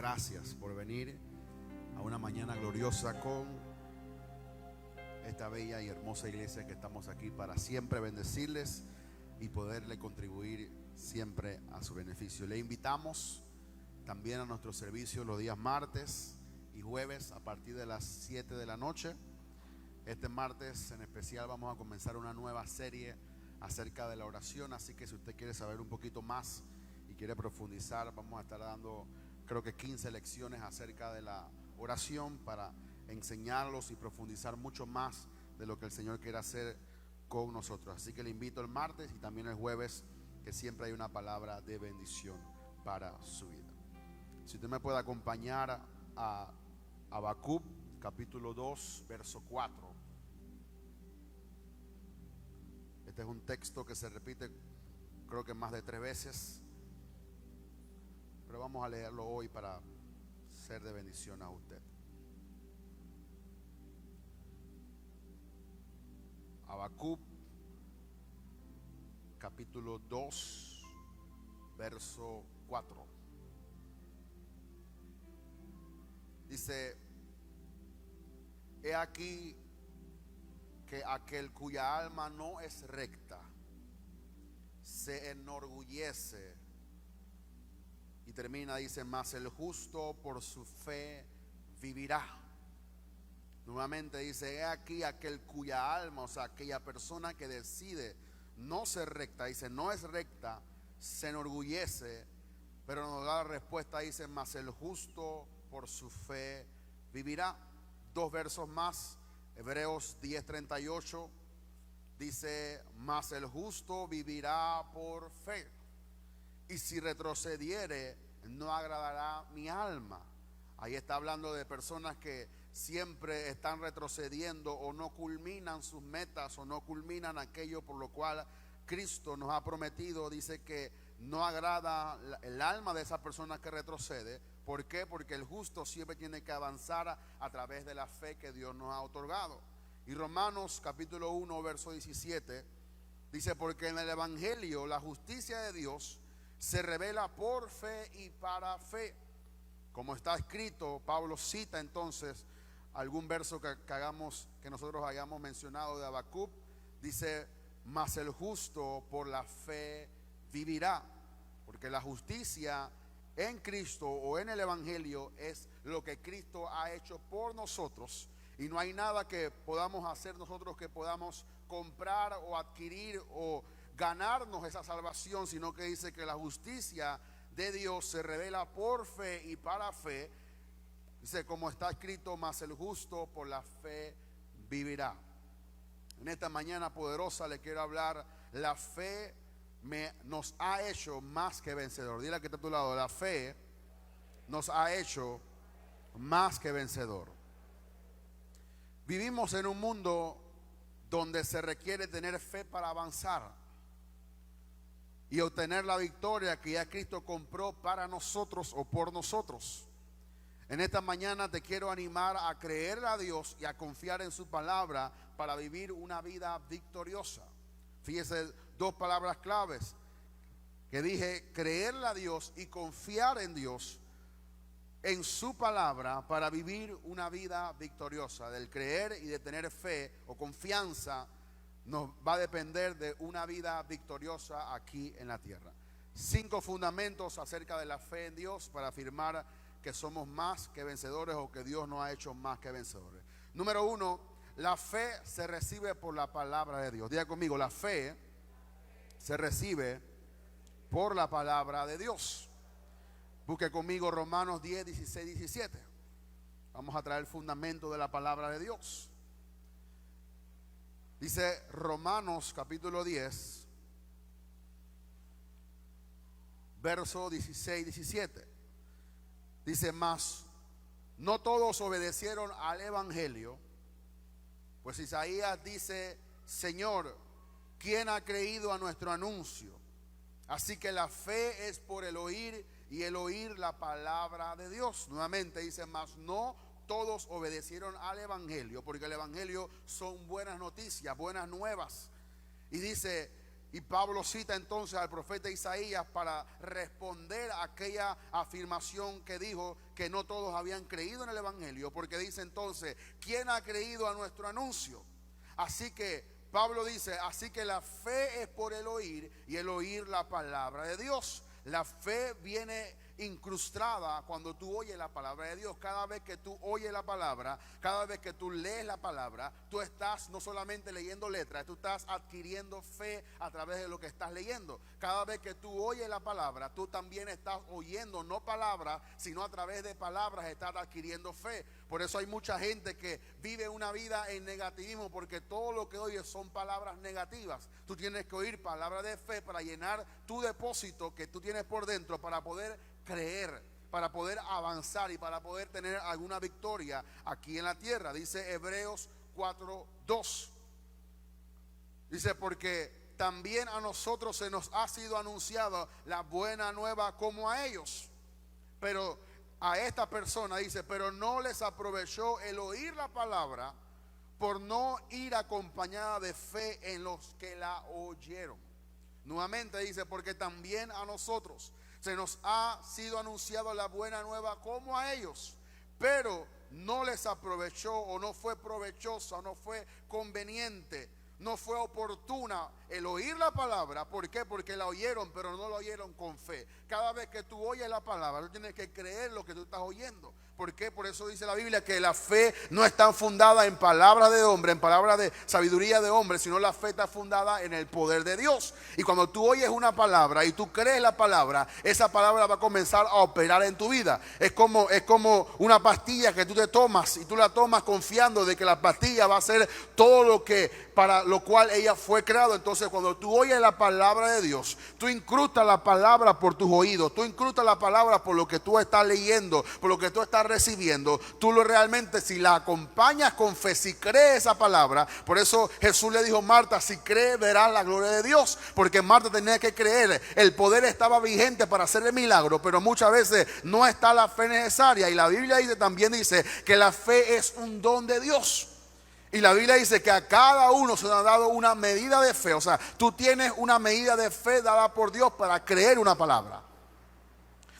gracias por venir a una mañana gloriosa con esta bella y hermosa iglesia que estamos aquí para siempre bendecirles y poderle contribuir siempre a su beneficio. Le invitamos también a nuestro servicio los días martes y jueves a partir de las 7 de la noche. Este martes en especial vamos a comenzar una nueva serie acerca de la oración, así que si usted quiere saber un poquito más y quiere profundizar, vamos a estar dando creo que 15 lecciones acerca de la oración para enseñarlos y profundizar mucho más de lo que el Señor quiere hacer con nosotros. Así que le invito el martes y también el jueves, que siempre hay una palabra de bendición para su vida. Si usted me puede acompañar a Habacuc capítulo 2 verso 4. Este es un texto que se repite creo que más de 3 veces, pero vamos a leerlo hoy para ser de bendición a usted. Habacuc capítulo 2 verso 4. Dice: he aquí que aquel cuya alma no es recta se enorgullece. Y termina, dice: mas el justo por su fe vivirá. Nuevamente dice: he aquí aquel cuya alma, o sea, aquella persona que decide no ser recta, dice, no es recta, se enorgullece, pero nos da la respuesta, dice: mas el justo por su fe vivirá. 2 versos más, Hebreos 10:38, dice: mas el justo vivirá por fe, y si retrocediere no agradará mi alma. Ahí está hablando de personas que siempre están retrocediendo o no culminan sus metas o no culminan aquello por lo cual Cristo nos ha prometido. Dice que no agrada el alma de esa persona que retrocede. ¿Por qué? Porque el justo siempre tiene que avanzar a través de la fe que Dios nos ha otorgado. Y Romanos capítulo 1 verso 17 dice: porque en el evangelio la justicia de Dios se revela por fe y para fe. Como está escrito, Pablo cita entonces algún verso que nosotros hayamos mencionado de Habacuc. Dice: mas el justo por la fe vivirá. Porque la justicia en Cristo o en el evangelio es lo que Cristo ha hecho por nosotros, y no hay nada que podamos hacer nosotros que podamos comprar o adquirir o ganarnos esa salvación, sino que dice que la justicia de Dios se revela por fe y para fe. Dice, como está escrito: mas el justo por la fe vivirá. En esta mañana poderosa le quiero hablar: la fe nos ha hecho más que vencedor. Dile que está a tu lado: la fe nos ha hecho más que vencedor. Vivimos en un mundo donde se requiere tener fe para avanzar y obtener la victoria que ya Cristo compró para nosotros o por nosotros. En esta mañana te quiero animar a creerle a Dios y a confiar en su palabra para vivir una vida victoriosa. Fíjese, 2 palabras claves que dije: creerle a Dios y confiar en Dios, en su palabra, para vivir una vida victoriosa. Del creer y de tener fe o confianza nos va a depender de una vida victoriosa aquí en la tierra. 5 fundamentos acerca de la fe en Dios para afirmar que somos más que vencedores o que Dios nos ha hecho más que vencedores. Número 1, la fe se recibe por la palabra de Dios. Diga conmigo: la fe se recibe por la palabra de Dios. Busque conmigo Romanos 10, 16, 17. Vamos a traer el fundamento de la palabra de Dios. Dice Romanos capítulo 10 verso 16, 17. Dice: mas no todos obedecieron al evangelio, pues Isaías dice: Señor, ¿quién ha creído a nuestro anuncio? Así que la fe es por el oír, y el oír la palabra de Dios. Nuevamente dice: mas no todos obedecieron al evangelio, porque el evangelio son buenas noticias, buenas nuevas. Y dice: Y Pablo cita entonces al profeta Isaías para responder a aquella afirmación que dijo que no todos habían creído en el evangelio, porque dice entonces: ¿quién ha creído a nuestro anuncio? Así que Pablo dice: así que la fe es por el oír, y el oír la palabra de Dios. La fe viene incrustada cuando tú oyes la palabra de Dios. Cada vez que tú oyes la palabra, cada vez que tú lees la palabra, tú estás no solamente leyendo letras, tú estás adquiriendo fe a través de lo que estás leyendo. Cada vez que tú oyes la palabra, tú también estás oyendo no palabras, sino a través de palabras estás adquiriendo fe. Por eso hay mucha gente que vive una vida en negativismo, porque todo lo que oyes son palabras negativas. Tú tienes que oír palabras de fe para llenar tu depósito que tú tienes por dentro, para poder creer, para poder avanzar y para poder tener alguna victoria aquí en la tierra. Dice Hebreos 4:2. Dice: porque también a nosotros se nos ha sido anunciada la buena nueva como a ellos. Pero a esta persona dice: pero no les aprovechó el oír la palabra, por no ir acompañada de fe en los que la oyeron. Nuevamente dice: porque también a nosotros se nos ha sido anunciado la buena nueva como a ellos, pero no les aprovechó, o no fue provechosa, o no fue conveniente, no fue oportuna el oír la palabra. ¿Por qué? Porque la oyeron, pero no la oyeron con fe. Cada vez que tú oyes la palabra, tú tienes que creer lo que tú estás oyendo. ¿Por qué? Por eso dice la Biblia que la fe no está fundada en palabras de hombre, en palabras de sabiduría de hombre, sino la fe está fundada en el poder de Dios. Y cuando tú oyes una palabra y tú crees la palabra, esa palabra va a comenzar a operar en tu vida. Es como una pastilla que tú te tomas, y tú la tomas confiando de que la pastilla va a hacer todo lo que para lo cual ella fue creada. Entonces, cuando tú oyes la palabra de Dios, tú incrustas la palabra por tus oídos, tú incrustas la palabra por lo que tú estás leyendo, por lo que tú estás recibiendo. Tú lo realmente, si la acompañas con fe, si crees esa palabra. Por eso Jesús le dijo a Marta: si crees verás la gloria de Dios, porque Marta tenía que creer. El poder estaba vigente para hacer el milagro, pero muchas veces no está la fe necesaria. Y la Biblia también dice que la fe es un don de Dios. Y la Biblia dice que a cada uno se le ha dado una medida de fe. O sea, tú tienes una medida de fe dada por Dios para creer una palabra.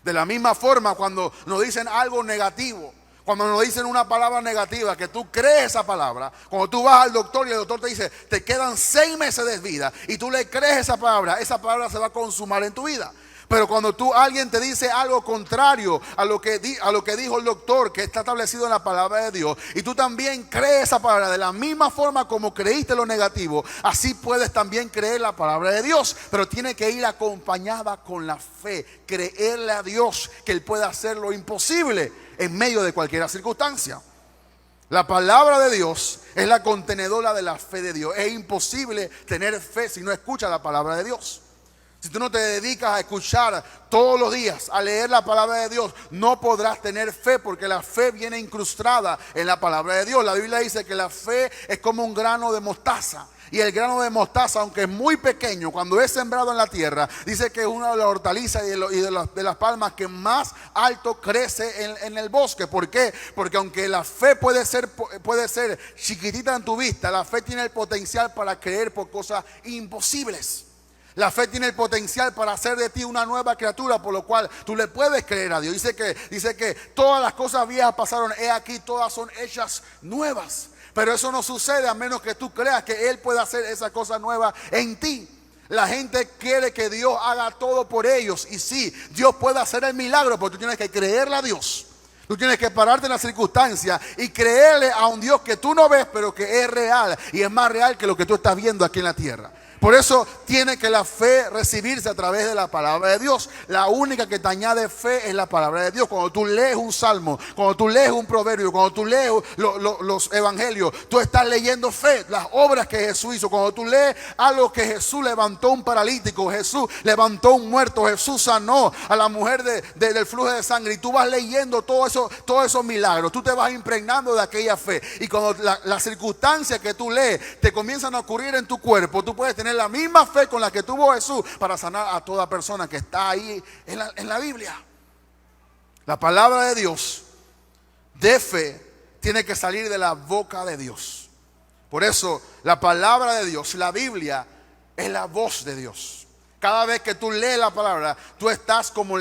De la misma forma, cuando nos dicen algo negativo, cuando nos dicen una palabra negativa, que tú crees esa palabra. Cuando tú vas al doctor y el doctor te dice: te quedan 6 meses de vida, y tú le crees esa palabra se va a consumar en tu vida. Pero cuando alguien te dice algo contrario a lo que dijo el doctor, que está establecido en la palabra de Dios, y tú también crees esa palabra de la misma forma como creíste lo negativo, así puedes también creer la palabra de Dios. Pero tiene que ir acompañada con la fe, creerle a Dios que Él puede hacer lo imposible en medio de cualquier circunstancia. La palabra de Dios es la contenedora de la fe de Dios. Es imposible tener fe si no escuchas la palabra de Dios. Si tú no te dedicas a escuchar todos los días, a leer la palabra de Dios, no podrás tener fe, porque la fe viene incrustada en la palabra de Dios. La Biblia dice que la fe es como un grano de mostaza. Y el grano de mostaza, aunque es muy pequeño, cuando es sembrado en la tierra, dice que es una de las hortalizas y de las palmas que más alto crece en el bosque. ¿Por qué? Porque aunque la fe puede ser chiquitita en tu vista, la fe tiene el potencial para creer por cosas imposibles. La fe tiene el potencial para hacer de ti una nueva criatura, por lo cual tú le puedes creer a Dios. Dice que todas las cosas viejas pasaron, he aquí todas son hechas nuevas. Pero eso no sucede a menos que tú creas que Él puede hacer esa cosa nueva en ti. La gente quiere que Dios haga todo por ellos, y sí, Dios puede hacer el milagro, pero tú tienes que creerle a Dios. Tú tienes que pararte en la circunstancia y creerle a un Dios que tú no ves, pero que es real, y es más real que lo que tú estás viendo aquí en la tierra. Por eso tiene que la fe recibirse a través de la palabra de Dios. La única que te añade fe es la palabra de Dios. Cuando tú lees un salmo, cuando tú lees un proverbio, cuando tú lees los evangelios, tú estás leyendo fe, las obras que Jesús hizo. Cuando tú lees algo que Jesús levantó un paralítico, Jesús levantó un muerto, Jesús sanó a la mujer del flujo de sangre, y tú vas leyendo todos esos milagros, tú te vas impregnando de aquella fe. Y cuando las circunstancias que tú lees te comienzan a ocurrir en tu cuerpo, tú puedes tener la misma fe con la que tuvo Jesús para sanar a toda persona que está ahí en la Biblia. La palabra de Dios de fe tiene que salir de la boca de Dios. Por eso la palabra de Dios, la Biblia, Es la voz de Dios. Cada vez que tú lees la palabra, tú estás como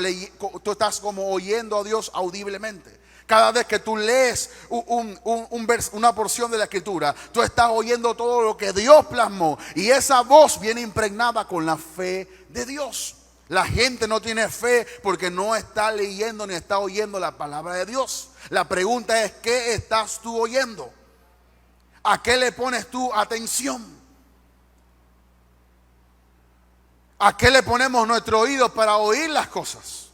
oyendo a Dios audiblemente. Cada vez que tú lees una porción de la escritura, tú estás oyendo todo lo que Dios plasmó. Y esa voz viene impregnada con la fe de Dios. La gente no tiene fe porque no está leyendo ni está oyendo la palabra de Dios. La pregunta es, ¿qué estás tú oyendo? ¿A qué le pones tú atención? ¿A qué le ponemos nuestro oído para oír las cosas?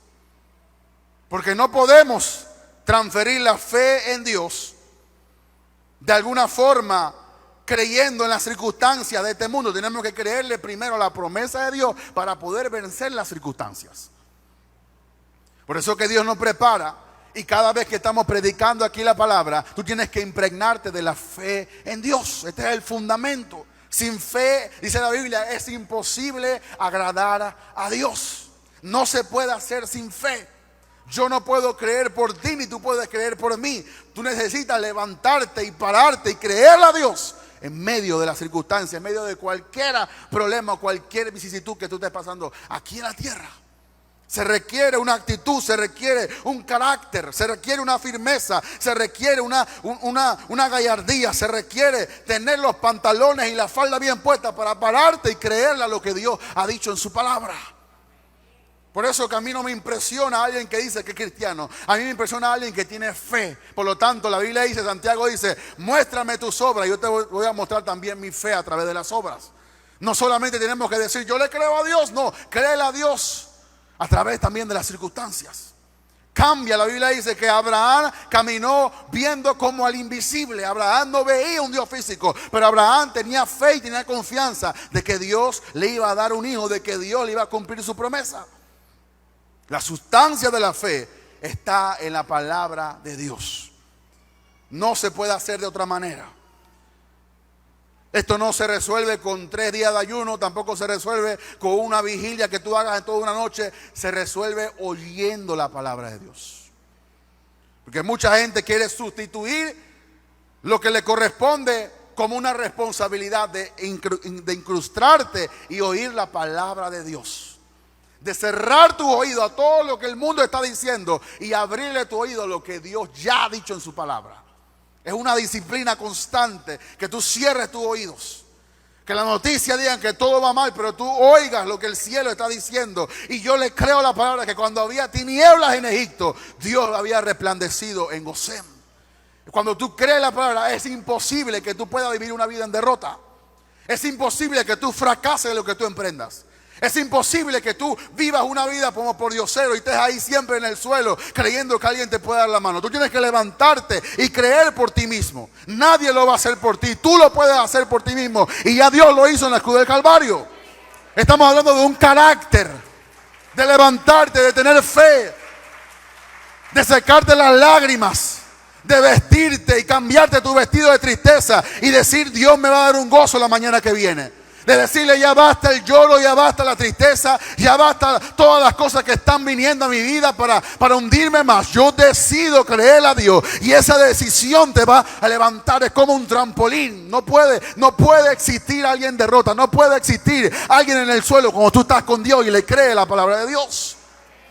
Porque no podemos transferir la fe en Dios de alguna forma creyendo en las circunstancias de este mundo. Tenemos que creerle primero a la promesa de Dios para poder vencer las circunstancias. Por eso que Dios nos prepara, y cada vez que estamos predicando aquí la palabra, tú tienes que impregnarte de la fe en Dios. Este es el fundamento. Sin fe, dice la Biblia, es imposible agradar a Dios. No se puede hacer sin fe. Yo no puedo creer por ti, ni tú puedes creer por mí. Tú necesitas levantarte y pararte y creerle a Dios en medio de las circunstancias, en medio de cualquier problema o cualquier vicisitud que tú estés pasando aquí en la tierra. Se requiere una actitud, se requiere un carácter, se requiere una firmeza, se requiere una gallardía, se requiere tener los pantalones y la falda bien puesta para pararte y creerle a lo que Dios ha dicho en su palabra. Por eso que a mí no me impresiona alguien que dice que es cristiano. A mí me impresiona alguien que tiene fe. Por lo tanto, la Biblia dice, Santiago dice, muéstrame tus obras. Yo te voy a mostrar también mi fe a través de las obras. No solamente tenemos que decir, yo le creo a Dios. No, créele a Dios a través también de las circunstancias. Cambia, la Biblia dice que Abraham caminó viendo como al invisible. Abraham no veía un Dios físico, pero Abraham tenía fe y tenía confianza de que Dios le iba a dar un hijo, de que Dios le iba a cumplir su promesa. La sustancia de la fe está en la palabra de Dios. No se puede hacer de otra manera. Esto no se resuelve con 3 días de ayuno, tampoco se resuelve con una vigilia que tú hagas en toda una noche. Se resuelve oyendo la palabra de Dios. Porque mucha gente quiere sustituir lo que le corresponde como una responsabilidad de incrustarte y oír la palabra de Dios. De cerrar tu oído a todo lo que el mundo está diciendo y abrirle tu oído a lo que Dios ya ha dicho en su palabra. Es una disciplina constante que tú cierres tus oídos. Que la noticia digan que todo va mal, pero tú oigas lo que el cielo está diciendo. Y yo le creo la palabra que cuando había tinieblas en Egipto, Dios había resplandecido en Gosén. Cuando tú crees la palabra, es imposible que tú puedas vivir una vida en derrota. Es imposible que tú fracases en lo que tú emprendas. Es imposible que tú vivas una vida como por diosero y estés ahí siempre en el suelo creyendo que alguien te puede dar la mano. Tú tienes que levantarte y creer por ti mismo. Nadie lo va a hacer por ti. Tú lo puedes hacer por ti mismo. Y ya Dios lo hizo en la cruz del Calvario. Estamos hablando de un carácter, de levantarte, de tener fe, de secarte las lágrimas, de vestirte y cambiarte tu vestido de tristeza y decir, Dios me va a dar un gozo la mañana que viene. De decirle, ya basta el lloro, ya basta la tristeza, ya basta todas las cosas que están viniendo a mi vida para hundirme más. Yo decido creer a Dios y esa decisión te va a levantar. Es como un trampolín. No puede existir alguien en derrota, no puede existir alguien en el suelo cuando tú estás con Dios y le crees la palabra de Dios.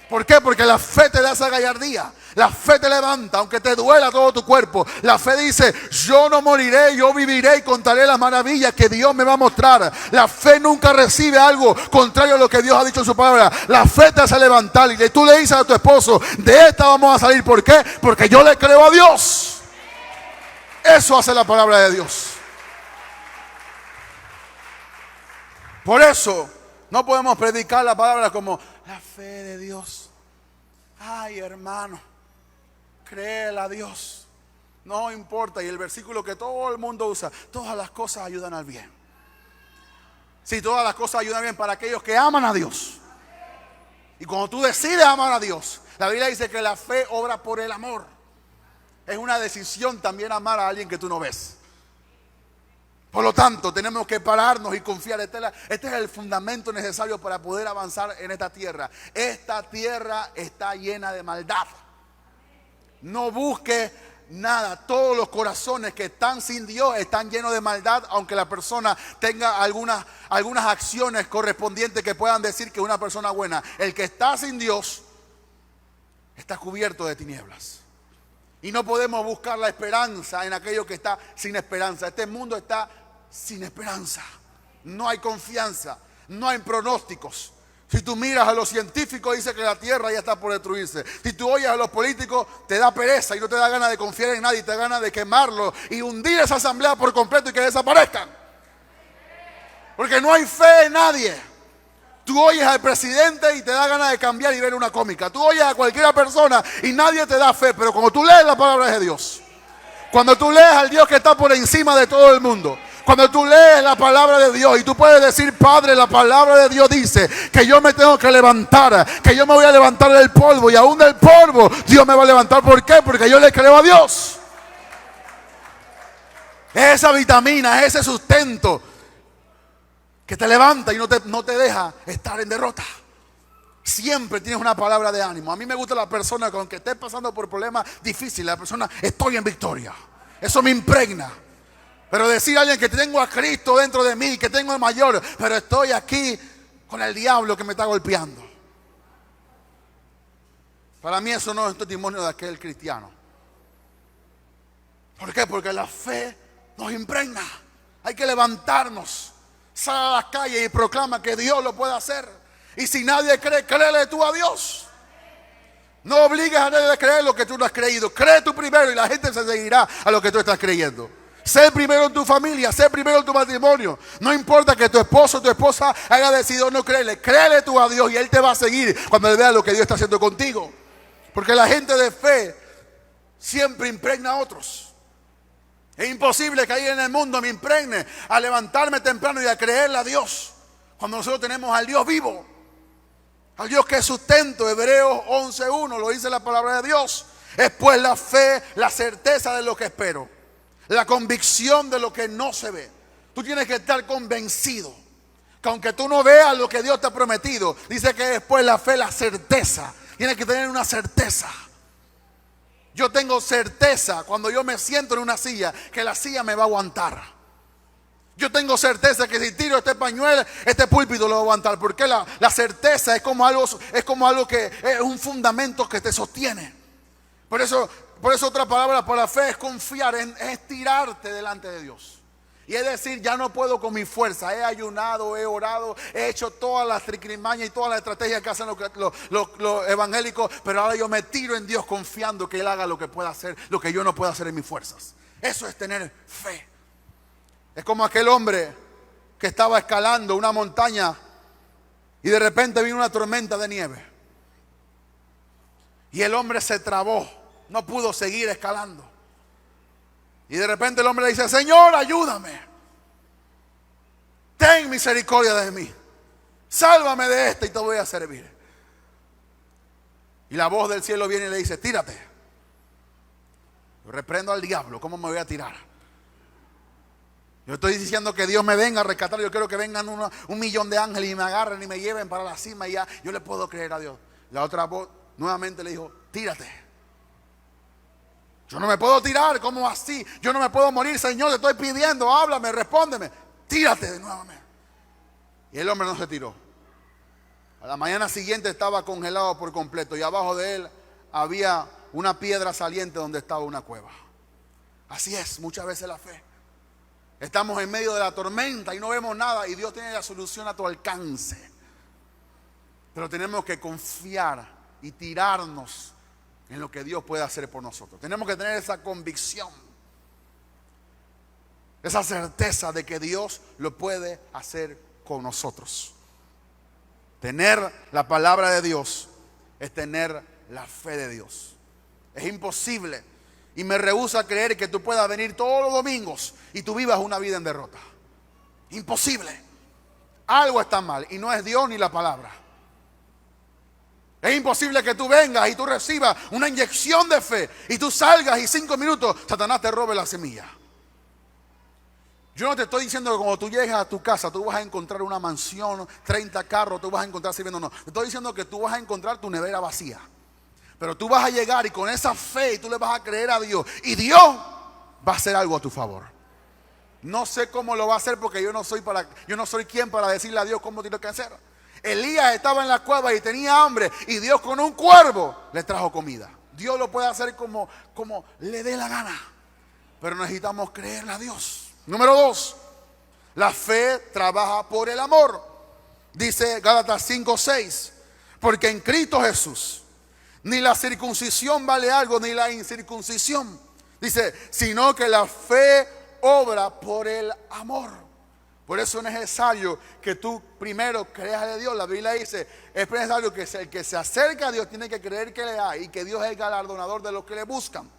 ¿Por qué? Porque la fe te da esa gallardía. La fe te levanta, aunque te duela todo tu cuerpo. La fe dice, yo no moriré, yo viviré y contaré las maravillas que Dios me va a mostrar. La fe nunca recibe algo contrario a lo que Dios ha dicho en su palabra. La fe te hace levantar y tú le dices a tu esposo, de esta vamos a salir. ¿Por qué? Porque yo le creo a Dios. Eso hace la palabra de Dios. Por eso no podemos predicar la palabra como la fe de Dios. Ay, hermano, créele a Dios. No importa. Y el versículo que todo el mundo usa, todas las cosas ayudan al bien. Sí, todas las cosas ayudan bien para aquellos que aman a Dios. Y cuando tú decides amar a Dios, la Biblia dice que la fe obra por el amor. Es una decisión también amar a alguien que tú no ves. Por lo tanto, tenemos que pararnos y confiar. Este es el fundamento necesario para poder avanzar en esta tierra. Esta tierra está llena de maldad. No busques nada. Todos los corazones que están sin Dios están llenos de maldad, aunque la persona tenga algunas acciones correspondientes que puedan decir que es una persona buena. El que está sin Dios está cubierto de tinieblas. Y no podemos buscar la esperanza en aquello que está sin esperanza. Este mundo está sin esperanza. No hay confianza, no hay pronósticos. Si tú miras a los científicos, dice que la tierra ya está por destruirse. Si tú oyes a los políticos, te da pereza y no te da ganas de confiar en nadie, te da ganas de quemarlo y hundir esa asamblea por completo y que desaparezcan. Porque no hay fe en nadie. Tú oyes al presidente y te da ganas de cambiar y ver una cómica. Tú oyes a cualquier persona y nadie te da fe. Pero cuando tú lees la palabra de Dios, cuando tú lees al Dios que está por encima de todo el mundo, cuando tú lees la palabra de Dios y tú puedes decir: Padre, la palabra de Dios dice que yo me tengo que levantar, que yo me voy a levantar del polvo, y aún del polvo Dios me va a levantar. ¿Por qué? Porque yo le creo a Dios. Es esa vitamina, es ese sustento que te levanta y no te deja estar en derrota. Siempre tienes una palabra de ánimo. A mí me gusta la persona que, aunque esté pasando por problemas difíciles, la persona: estoy en victoria. Eso me impregna. Pero decir a alguien que tengo a Cristo dentro de mí, que tengo el mayor, pero estoy aquí con el diablo que me está golpeando. Para mí eso no es un testimonio de aquel cristiano. ¿Por qué? Porque la fe nos impregna. Hay que levantarnos, sal a las calles y proclama que Dios lo puede hacer. Y si nadie cree, créele tú a Dios. No obligues a nadie a creer lo que tú no has creído. Cree tú primero y la gente se seguirá a lo que tú estás creyendo. Sé primero en tu familia, sé primero en tu matrimonio. No importa que tu esposo o tu esposa haya decidido no creerle. Créele tú a Dios y Él te va a seguir cuando Él vea lo que Dios está haciendo contigo. Porque la gente de fe siempre impregna a otros. Es imposible que ahí en el mundo me impregne a levantarme temprano y a creerle a Dios, cuando nosotros tenemos al Dios vivo, al Dios que es sustento. Hebreos 11:1 lo dice la palabra de Dios. Es pues la fe, la certeza de lo que espero, la convicción de lo que no se ve. Tú tienes que estar convencido que aunque tú no veas lo que Dios te ha prometido, dice que después la fe, la certeza. Tienes que tener una certeza. Yo tengo certeza cuando yo me siento en una silla, que la silla me va a aguantar. Yo tengo certeza que si tiro este pañuelo, este púlpito lo va a aguantar. Porque la certeza es como algo que es un fundamento que te sostiene. Por eso otra palabra para fe es confiar, es tirarte delante de Dios. Y es decir, ya no puedo con mi fuerza. He ayunado, he orado, he hecho todas las triquimañas y todas las estrategias que hacen los evangélicos. Pero ahora yo me tiro en Dios confiando que Él haga lo que pueda hacer, lo que yo no puedo hacer en mis fuerzas. Eso es tener fe. Es como aquel hombre que estaba escalando una montaña y de repente vino una tormenta de nieve. Y el hombre se trabó, no pudo seguir escalando. Y de repente el hombre le dice: Señor, ayúdame. Ten misericordia de mí. Sálvame de esta y te voy a servir. Y la voz del cielo viene y le dice: tírate. Yo reprendo al diablo, ¿cómo me voy a tirar? Yo estoy diciendo que Dios me venga a rescatar. Yo quiero que vengan 1.000.000 de ángeles y me agarren y me lleven para la cima y ya yo le puedo creer a Dios. La otra voz nuevamente le dijo: tírate. Yo no me puedo tirar, ¿cómo así? Yo no me puedo morir, Señor, te estoy pidiendo, háblame, respóndeme. Tírate de nuevo. Y el hombre no se tiró. A la mañana siguiente estaba congelado por completo y abajo de él había una piedra saliente donde estaba una cueva. Así es muchas veces la fe. Estamos en medio de la tormenta y no vemos nada y Dios tiene la solución a tu alcance. Pero tenemos que confiar y tirarnos en lo que Dios puede hacer por nosotros. Tenemos que tener esa convicción, esa certeza de que Dios lo puede hacer con nosotros. Tener la palabra de Dios es tener la fe de Dios. Es imposible y me rehúso a creer que tú puedas venir todos los domingos y tú vivas una vida en derrota. Imposible. Algo está mal y no es Dios ni la palabra. Es imposible que tú vengas y tú recibas una inyección de fe y tú salgas y 5 minutos Satanás te robe la semilla. Yo no te estoy diciendo que cuando tú llegues a tu casa tú vas a encontrar una mansión, 30 carros, tú vas a encontrar sirviendo. No, te estoy diciendo que tú vas a encontrar tu nevera vacía. Pero tú vas a llegar y con esa fe y tú le vas a creer a Dios. Y Dios va a hacer algo a tu favor. No sé cómo lo va a hacer porque yo no soy quien para decirle a Dios cómo tiene que hacer. Elías estaba en la cueva y tenía hambre y Dios con un cuervo le trajo comida. Dios lo puede hacer como le dé la gana. Pero necesitamos creerle a Dios. Número 2, la fe trabaja por el amor. Dice Gálatas 5:6, porque en Cristo Jesús ni la circuncisión vale algo, ni la incircuncisión. Dice, sino que la fe obra por el amor. Por eso es necesario que tú primero creas a Dios. La Biblia dice, es necesario que el que se acerca a Dios tiene que creer que le hay y que Dios es el galardonador de los que le buscan.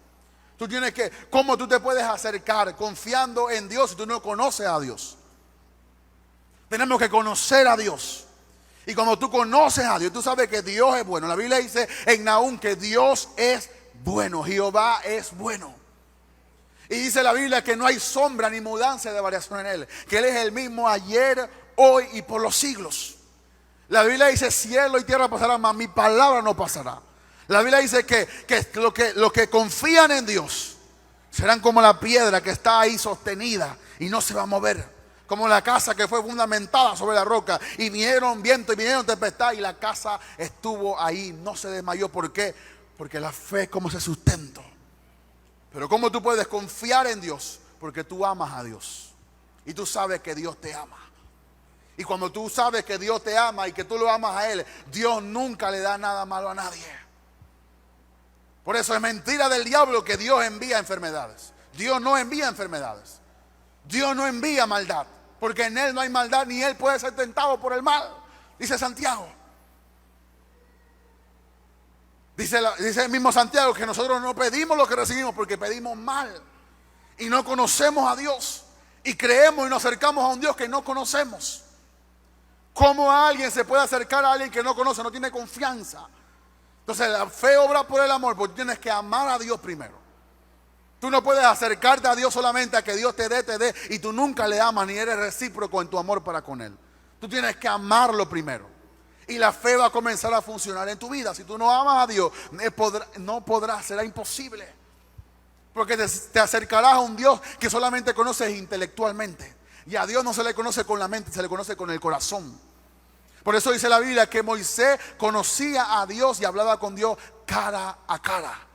Tú tienes que, ¿cómo tú te puedes acercar confiando en Dios si tú no conoces a Dios? Tenemos que conocer a Dios. Y cuando tú conoces a Dios, tú sabes que Dios es bueno. La Biblia dice en Nahum que Dios es bueno, Jehová es bueno. Y dice la Biblia que no hay sombra ni mudanza de variación en Él. Que Él es el mismo ayer, hoy y por los siglos. La Biblia dice cielo y tierra pasarán, mas mi palabra no pasará. La Biblia dice que los que confían en Dios serán como la piedra que está ahí sostenida y no se va a mover. Como la casa que fue fundamentada sobre la roca. Y vinieron viento y vinieron tempestad y la casa estuvo ahí, no se desmayó. ¿Por qué? Porque la fe es como ese sustento. Pero ¿cómo tú puedes confiar en Dios? Porque tú amas a Dios. Y tú sabes que Dios te ama. Y cuando tú sabes que Dios te ama y que tú lo amas a Él, Dios nunca le da nada malo a nadie. Por eso es mentira del diablo que Dios envía enfermedades. Dios no envía enfermedades. Dios no envía maldad. Porque en Él no hay maldad, ni Él puede ser tentado por el mal. Dice Santiago. Dice el mismo Santiago que nosotros no pedimos lo que recibimos porque pedimos mal. Y no conocemos a Dios. Y creemos y nos acercamos a un Dios que no conocemos. ¿Cómo alguien se puede acercar a alguien que no conoce? No tiene confianza. Entonces la fe obra por el amor, porque tienes que amar a Dios primero. Tú no puedes acercarte a Dios solamente a que Dios te dé, y tú nunca le amas ni eres recíproco en tu amor para con Él. Tú tienes que amarlo primero. Y la fe va a comenzar a funcionar en tu vida. Si tú no amas a Dios, no podrás, será imposible. Porque te acercarás a un Dios que solamente conoces intelectualmente. Y a Dios no se le conoce con la mente, se le conoce con el corazón. Por eso dice la Biblia que Moisés conocía a Dios y hablaba con Dios cara a cara.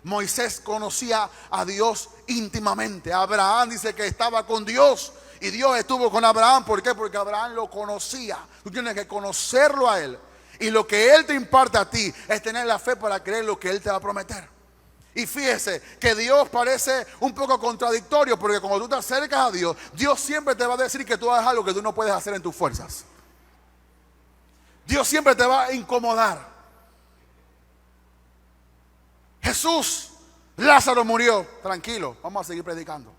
Moisés conocía a Dios íntimamente. Abraham dice que estaba con Dios y Dios estuvo con Abraham. ¿Por qué? Porque Abraham lo conocía. Tú tienes que conocerlo a Él. Y lo que Él te imparte a ti es tener la fe para creer lo que Él te va a prometer. Y fíjese que Dios parece un poco contradictorio, porque cuando tú te acercas a Dios, Dios siempre te va a decir que tú hagas algo que tú no puedes hacer en tus fuerzas. Dios siempre te va a incomodar. Jesús, Lázaro murió. Tranquilo, vamos a seguir predicando.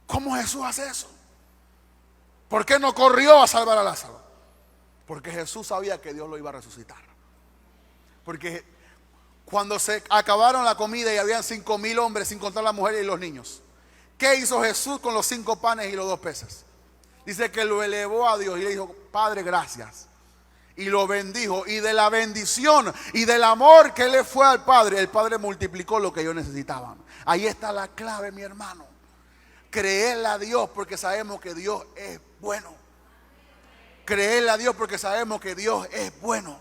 ¿Cómo Jesús hace eso? ¿Por qué no corrió a salvar a Lázaro? Porque Jesús sabía que Dios lo iba a resucitar. Porque cuando se acabaron la comida y habían 5,000 hombres, sin contar las mujeres y los niños, ¿qué hizo Jesús con los 5 panes y los 2 peces? Dice que lo elevó a Dios y le dijo: Padre, gracias. Y lo bendijo, y de la bendición y del amor que le fue al Padre, el Padre multiplicó lo que ellos necesitaban. Ahí está la clave, mi hermano. Creerle a Dios porque sabemos que Dios es bueno. Creerle a Dios porque sabemos que Dios es bueno.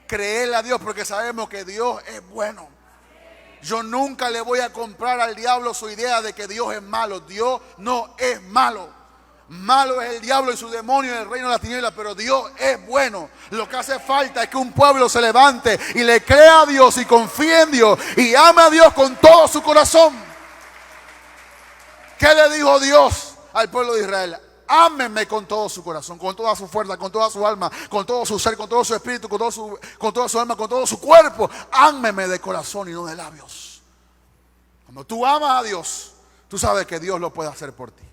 Creerle a Dios porque sabemos que Dios es bueno. Yo nunca le voy a comprar al diablo su idea de que Dios es malo. Dios no es malo. Malo es el diablo y su demonio en el reino de las tinieblas, pero Dios es bueno. Lo que hace falta es que un pueblo se levante y le crea a Dios y confíe en Dios y ame a Dios con todo su corazón. ¿Qué le dijo Dios al pueblo de Israel? Ámenme con todo su corazón, con toda su fuerza, con toda su alma, con todo su ser, con todo su espíritu, con toda su alma, con todo su cuerpo. Ámenme de corazón y no de labios. Cuando tú amas a Dios, tú sabes que Dios lo puede hacer por ti.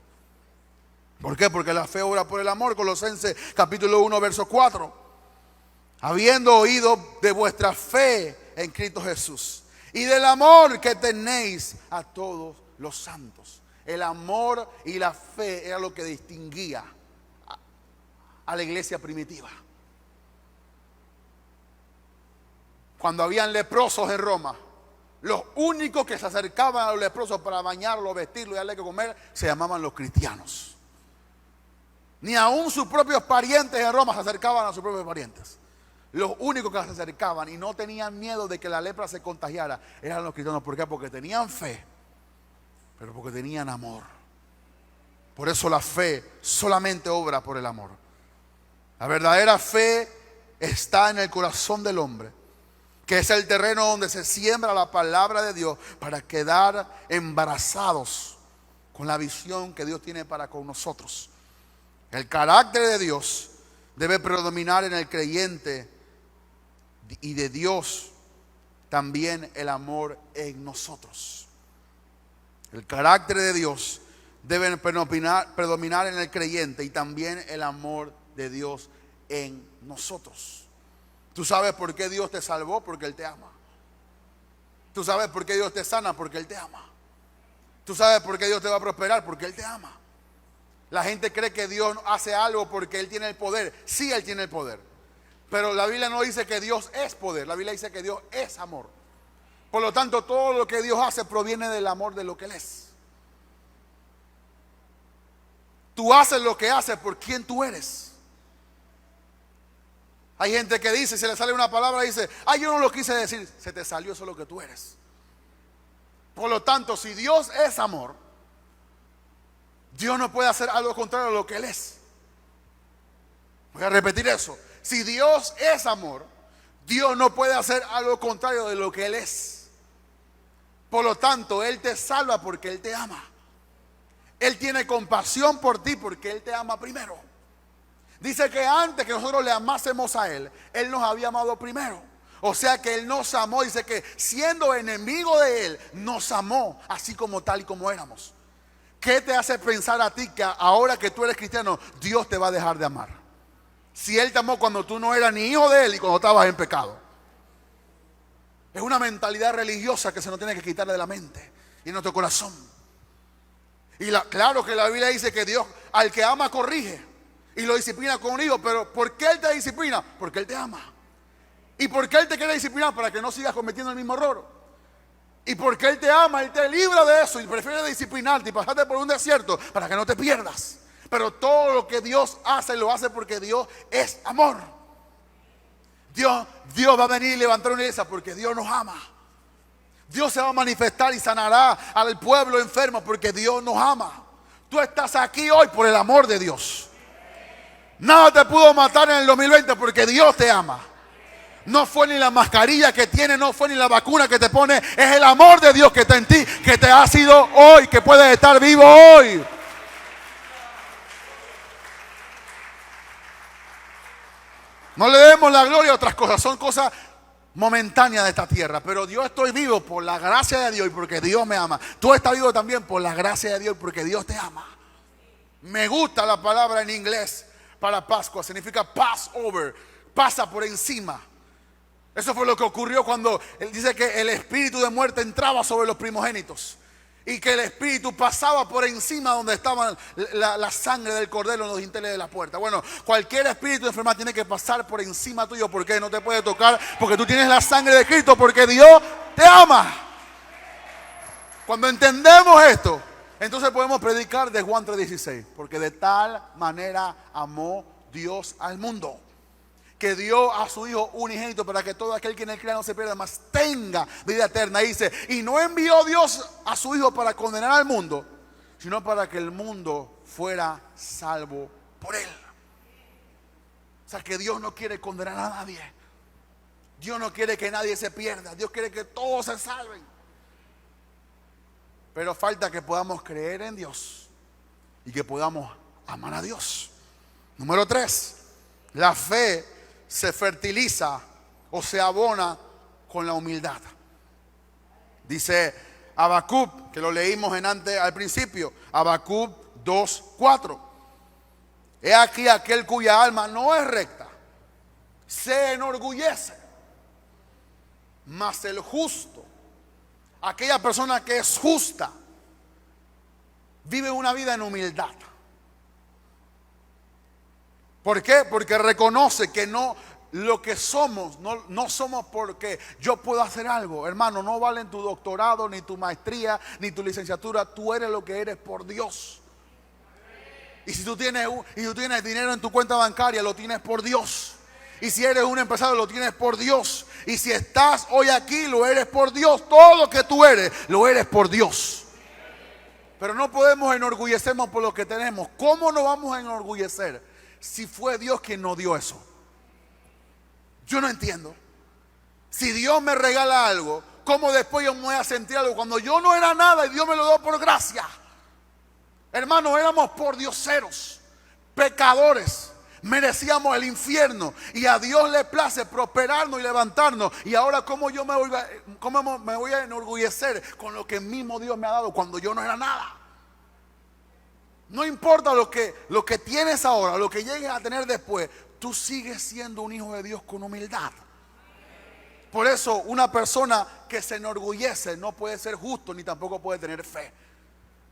¿Por qué? Porque la fe obra por el amor. Colosenses capítulo 1 verso 4. Habiendo oído de vuestra fe en Cristo Jesús y del amor que tenéis a todos los santos. El amor y la fe era lo que distinguía a la iglesia primitiva. cuando habían leprosos en Roma, los únicos que se acercaban a los leprosos para bañarlos, vestirlos y darle que comer, se llamaban los cristianos. Ni aún sus propios parientes en Roma se acercaban a sus propios parientes. Los únicos que se acercaban y no tenían miedo de que la lepra se contagiara eran los cristianos. ¿Por qué? Porque tenían fe, pero porque tenían amor. Por eso la fe solamente obra por el amor. La verdadera fe está en el corazón del hombre, que es el terreno donde se siembra la palabra de Dios para quedar embarazados con la visión que Dios tiene para con nosotros. El carácter de Dios debe predominar en el creyente, y de Dios también el amor en nosotros. El carácter de Dios debe predominar en el creyente y también el amor de Dios en nosotros. ¿Tú sabes por qué Dios te salvó? Porque Él te ama. ¿Tú sabes por qué Dios te sana? Porque Él te ama. ¿Tú sabes por qué Dios te va a prosperar? Porque Él te ama. La gente cree que Dios hace algo porque Él tiene el poder. Sí, Él tiene el poder. Pero la Biblia no dice que Dios es poder. La Biblia dice que Dios es amor. Por lo tanto, todo lo que Dios hace proviene del amor de lo que Él es. Tú haces lo que haces por quien tú eres. Hay gente que dice, se le sale una palabra y dice, ay, yo no lo quise decir. Se te salió, eso es lo que tú eres. Por lo tanto, si Dios es amor, Dios no puede hacer algo contrario a lo que Él es. Voy a repetir eso. Si Dios es amor, Dios no puede hacer algo contrario de lo que Él es. Por lo tanto, Él te salva porque Él te ama. Él tiene compasión por ti porque Él te ama primero. Dice que antes que nosotros le amásemos a Él, Él nos había amado primero. O sea que Él nos amó. Dice que siendo enemigo de Él, nos amó así como tal y como éramos. ¿Qué te hace pensar a ti que ahora que tú eres cristiano, Dios te va a dejar de amar? Si Él te amó cuando tú no eras ni hijo de Él y cuando estabas en pecado. Es una mentalidad religiosa que se nos tiene que quitar de la mente y en nuestro corazón. Y claro que la Biblia dice que Dios al que ama corrige y lo disciplina con un hijo. Pero ¿por qué Él te disciplina? Porque Él te ama. ¿Y por qué Él te quiere disciplinar? Para que no sigas cometiendo el mismo error. Y porque Él te ama, Él te libra de eso y prefiere disciplinarte y pasarte por un desierto para que no te pierdas. Pero todo lo que Dios hace, lo hace porque Dios es amor. Dios va a venir y levantar una iglesia porque Dios nos ama. Dios se va a manifestar y sanará al pueblo enfermo porque Dios nos ama. Tú estás aquí hoy por el amor de Dios. Nada te pudo matar en el 2020 porque Dios te ama. No fue ni la mascarilla que tiene, no fue ni la vacuna que te pone. Es el amor de Dios que está en ti, que te ha sido hoy, que puedes estar vivo hoy. No le demos la gloria a otras cosas, son cosas momentáneas de esta tierra. Pero yo estoy vivo por la gracia de Dios y porque Dios me ama. Tú estás vivo también por la gracia de Dios y porque Dios te ama. Me gusta la palabra en inglés para Pascua, significa Passover, pasa por encima. Eso fue lo que ocurrió cuando él dice que el espíritu de muerte entraba sobre los primogénitos. Y que el espíritu pasaba por encima donde estaba la sangre del cordero en los dinteles de la puerta. Bueno, cualquier espíritu de enfermedad tiene que pasar por encima tuyo. ¿Por qué? No te puede tocar porque tú tienes la sangre de Cristo, porque Dios te ama. Cuando entendemos esto, entonces podemos predicar de Juan 3:16. Porque de tal manera amó Dios al mundo, que dio a su Hijo unigénito para que todo aquel que en él crea no se pierda, mas tenga vida eterna. Y dice, y no envió Dios a su Hijo para condenar al mundo, sino para que el mundo fuera salvo por él. O sea que Dios no quiere condenar a nadie. Dios no quiere que nadie se pierda. Dios quiere que todos se salven. Pero falta que podamos creer en Dios y que podamos amar a Dios. Número 3, la fe se fertiliza o se abona con la humildad. Dice Habacuc, que lo leímos al principio, Habacuc 2:4. He aquí aquel cuya alma no es recta, se enorgullece, mas el justo, aquella persona que es justa, vive una vida en humildad. ¿Por qué? Porque reconoce que no lo que somos, no somos porque yo puedo hacer algo. Hermano, no valen tu doctorado, ni tu maestría, ni tu licenciatura. Tú eres lo que eres por Dios. Y si tú tienes dinero en tu cuenta bancaria, lo tienes por Dios. Y si eres un empresario, lo tienes por Dios. Y si estás hoy aquí, lo eres por Dios. Todo lo que tú eres, lo eres por Dios. Pero no podemos enorgullecernos por lo que tenemos. ¿Cómo nos vamos a enorgullecer si fue Dios quien nos dio eso? Yo no entiendo. Si Dios me regala algo, ¿cómo después yo me voy a sentir algo cuando yo no era nada y Dios me lo dio por gracia? Hermanos, éramos pordioseros, pecadores, merecíamos el infierno y a Dios le place prosperarnos y levantarnos. Y ahora cómo me voy a enorgullecer con lo que mismo Dios me ha dado cuando yo no era nada. No importa lo que tienes ahora, lo que llegues a tener después, tú sigues siendo un hijo de Dios con humildad. Por eso una persona que se enorgullece no puede ser justo ni tampoco puede tener fe.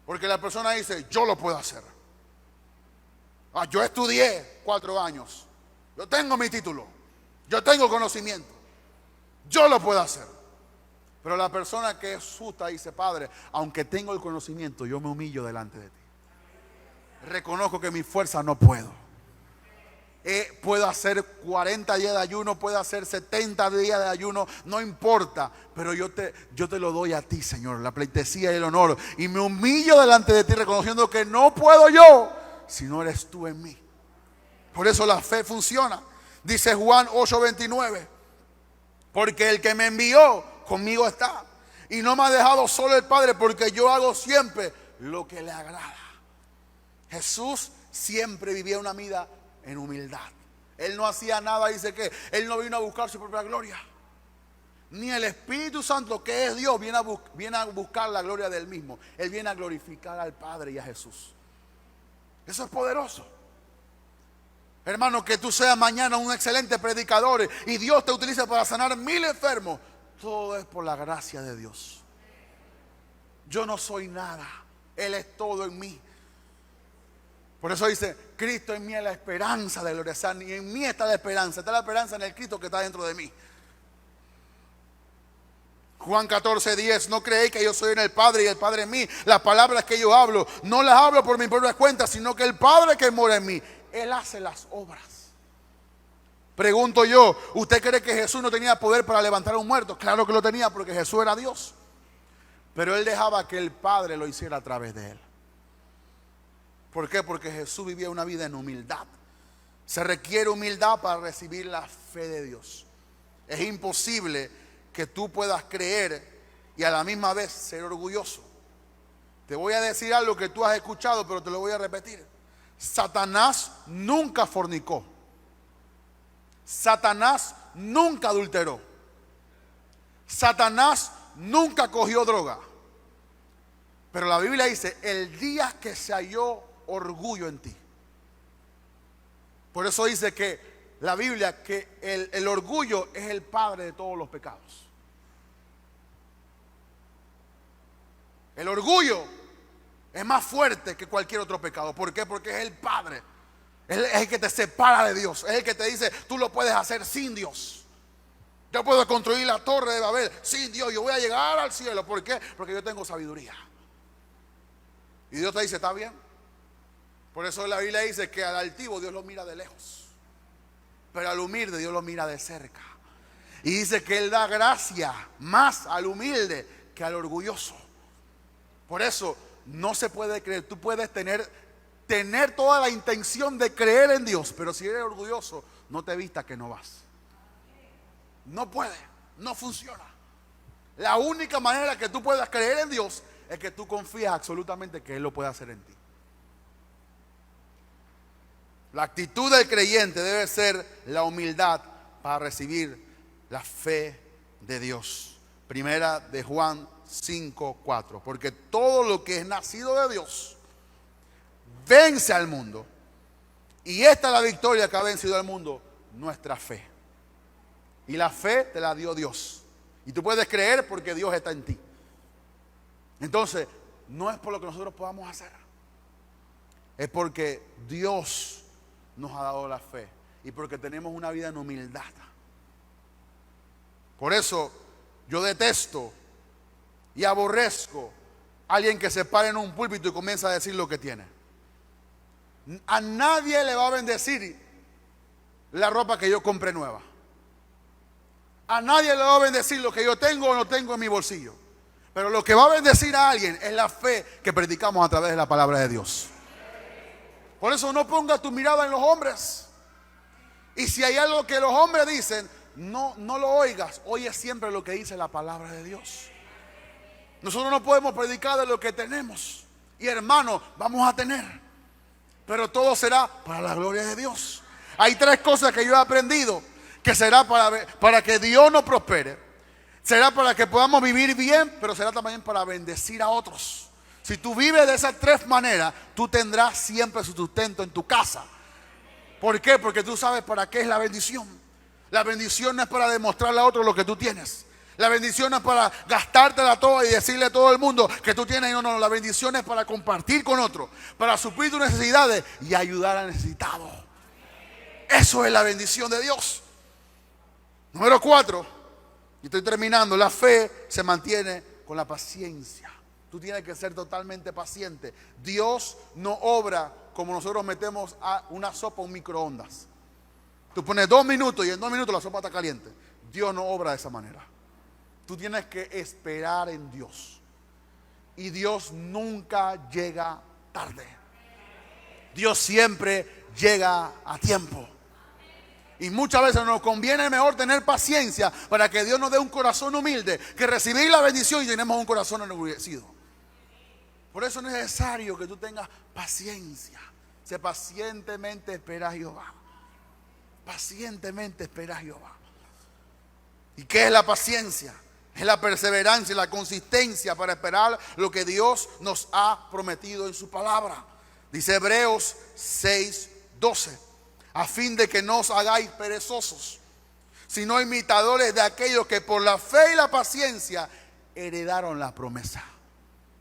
Porque la persona dice, yo lo puedo hacer. Yo estudié 4 años. Yo tengo mi título. Yo tengo conocimiento. Yo lo puedo hacer. Pero la persona que es justa dice, Padre, aunque tengo el conocimiento, yo me humillo delante de ti. Reconozco que mi fuerza no puedo. Puedo hacer 40 días de ayuno, puedo hacer 70 días de ayuno, no importa, pero yo te lo doy a ti, Señor, la pleitesía y el honor, y me humillo delante de ti reconociendo que no puedo yo si no eres tú en mí. Por eso la fe funciona. Dice Juan 8:29, porque el que me envió conmigo está y no me ha dejado solo el Padre, porque yo hago siempre lo que le agrada. Jesús siempre vivía una vida en humildad. Él no hacía nada, dice que Él no vino a buscar su propia gloria. Ni el Espíritu Santo, que es Dios, viene a buscar la gloria del mismo. Él viene a glorificar al Padre y a Jesús. Eso es poderoso. Hermano, que tú seas mañana un excelente predicador y Dios te utilice para sanar 1000 enfermos. Todo es por la gracia de Dios. Yo no soy nada. Él es todo en mí. Por eso dice, Cristo en mí es la esperanza de gloria. Y en mí está la esperanza. Está la esperanza en el Cristo que está dentro de mí. Juan 14:10, no creéis que yo soy en el Padre y el Padre en mí. Las palabras que yo hablo, no las hablo por mi propia cuenta, sino que el Padre que mora en mí, Él hace las obras. Pregunto yo, ¿usted cree que Jesús no tenía poder para levantar a un muerto? Claro que lo tenía, porque Jesús era Dios. Pero Él dejaba que el Padre lo hiciera a través de Él. ¿Por qué? Porque Jesús vivía una vida en humildad. Se requiere humildad para recibir la fe de Dios. Es imposible que tú puedas creer y a la misma vez ser orgulloso. Te voy a decir algo que tú has escuchado, pero te lo voy a repetir. Satanás nunca fornicó. Satanás nunca adulteró. Satanás nunca cogió droga. Pero la Biblia dice, el día que se halló orgullo en ti. Por eso dice que la Biblia que el orgullo es el padre de todos los pecados. El orgullo es más fuerte que cualquier otro pecado. ¿Por qué? Porque es el padre. Es el que te separa de Dios. Es el que te dice, tú lo puedes hacer sin Dios. Yo puedo construir la torre de Babel sin Dios. Yo voy a llegar al cielo. ¿Por qué? Porque yo tengo sabiduría. Y Dios te dice, está bien. Por eso la Biblia dice que al altivo Dios lo mira de lejos, pero al humilde Dios lo mira de cerca. Y dice que Él da gracia más al humilde que al orgulloso. Por eso no se puede creer. Tú puedes tener toda la intención de creer en Dios, pero si eres orgulloso, no te vistas que no vas. No puede, no funciona. La única manera que tú puedas creer en Dios es que tú confías absolutamente que Él lo puede hacer en ti. La actitud del creyente debe ser la humildad para recibir la fe de Dios. Primera de Juan 5:4. Porque todo lo que es nacido de Dios vence al mundo. Y esta es la victoria que ha vencido al mundo, nuestra fe. Y la fe te la dio Dios. Y tú puedes creer porque Dios está en ti. Entonces, no es por lo que nosotros podamos hacer. Es porque Dios nos ha dado la fe. y porque tenemos una vida en humildad. Por eso yo detesto y aborrezco a alguien que se pare en un púlpito y comienza a decir lo que tiene. A nadie le va a bendecir la ropa que yo compré nueva. A nadie le va a bendecir lo que yo tengo o no tengo en mi bolsillo. Pero lo que va a bendecir a alguien es la fe que predicamos a través de la palabra de Dios. Por eso no pongas tu mirada en los hombres. Y si hay algo que los hombres dicen, no lo oigas. Oye siempre lo que dice la palabra de Dios. Nosotros no podemos predicar de lo que tenemos. Y hermanos, vamos a tener. Pero todo será para la gloria de Dios. Hay 3 cosas que yo he aprendido. Que será para que Dios nos prospere. Será para que podamos vivir bien, pero será también para bendecir a otros. Si tú vives de esas 3 maneras, tú tendrás siempre su sustento en tu casa. ¿Por qué? Porque tú sabes para qué es la bendición. La bendición no es para demostrarle a otro lo que tú tienes. La bendición no es para gastártela toda y decirle a todo el mundo que tú tienes. No, la bendición es para compartir con otro, para suplir tus necesidades y ayudar al necesitado. Eso es la bendición de Dios. Número 4, y estoy terminando, la fe se mantiene con la paciencia. Tú tienes que ser totalmente paciente. Dios no obra como nosotros metemos a una sopa a un microondas. Tú pones 2 minutos y en 2 minutos la sopa está caliente. Dios no obra de esa manera. Tú tienes que esperar en Dios. Y Dios nunca llega tarde. Dios siempre llega a tiempo. Y muchas veces nos conviene mejor tener paciencia para que Dios nos dé un corazón humilde que recibir la bendición y tenemos un corazón enorgullecido. Por eso es necesario que tú tengas paciencia. Se pacientemente espera a Jehová. Pacientemente espera a Jehová. ¿Y qué es la paciencia? Es la perseverancia y la consistencia para esperar lo que Dios nos ha prometido en su palabra. Dice Hebreos 6:12. A fin de que no os hagáis perezosos, sino imitadores de aquellos que por la fe y la paciencia heredaron la promesa.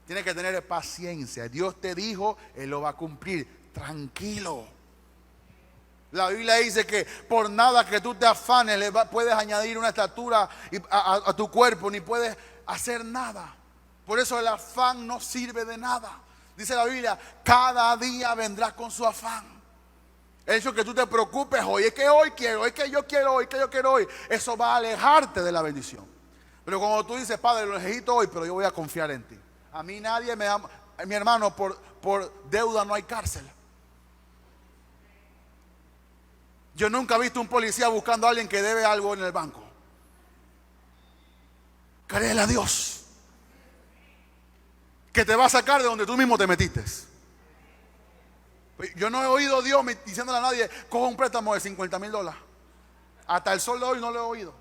Tienes que tener paciencia. Dios te dijo, Él lo va a cumplir. Tranquilo. La Biblia dice que por nada que tú te afanes puedes añadir una estatura a tu cuerpo, ni puedes hacer nada. Por eso el afán no sirve de nada. Dice la Biblia, cada día vendrás con su afán. El hecho que tú te preocupes hoy, es que hoy quiero, es que yo quiero hoy, que yo quiero hoy, eso va a alejarte de la bendición. Pero cuando tú dices, Padre, lo necesito hoy, pero yo voy a confiar en ti. A mí nadie me da, mi hermano, por deuda no hay cárcel. Yo nunca he visto un policía buscando a alguien que debe algo en el banco. Créele a Dios que te va a sacar de donde tú mismo te metiste. Yo no he oído a Dios diciéndole a nadie, coja un préstamo de $50,000. Hasta el sol de hoy no lo he oído.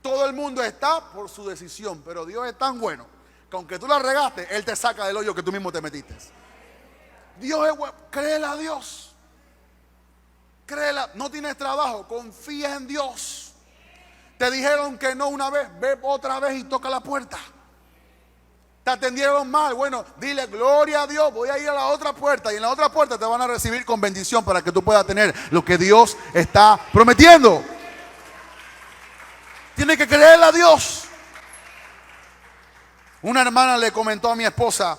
Todo el mundo está por su decisión, pero Dios es tan bueno que aunque tú la regaste, Él te saca del hoyo que tú mismo te metiste. Dios es bueno. Créele a Dios. Créela. No tienes trabajo, confía en Dios. Te dijeron que no una vez, ve otra vez y toca la puerta. Te atendieron mal, bueno, dile gloria a Dios, voy a ir a la otra puerta y en la otra puerta te van a recibir con bendición para que tú puedas tener lo que Dios está prometiendo. Tienes que creerle a Dios. Una hermana le comentó a mi esposa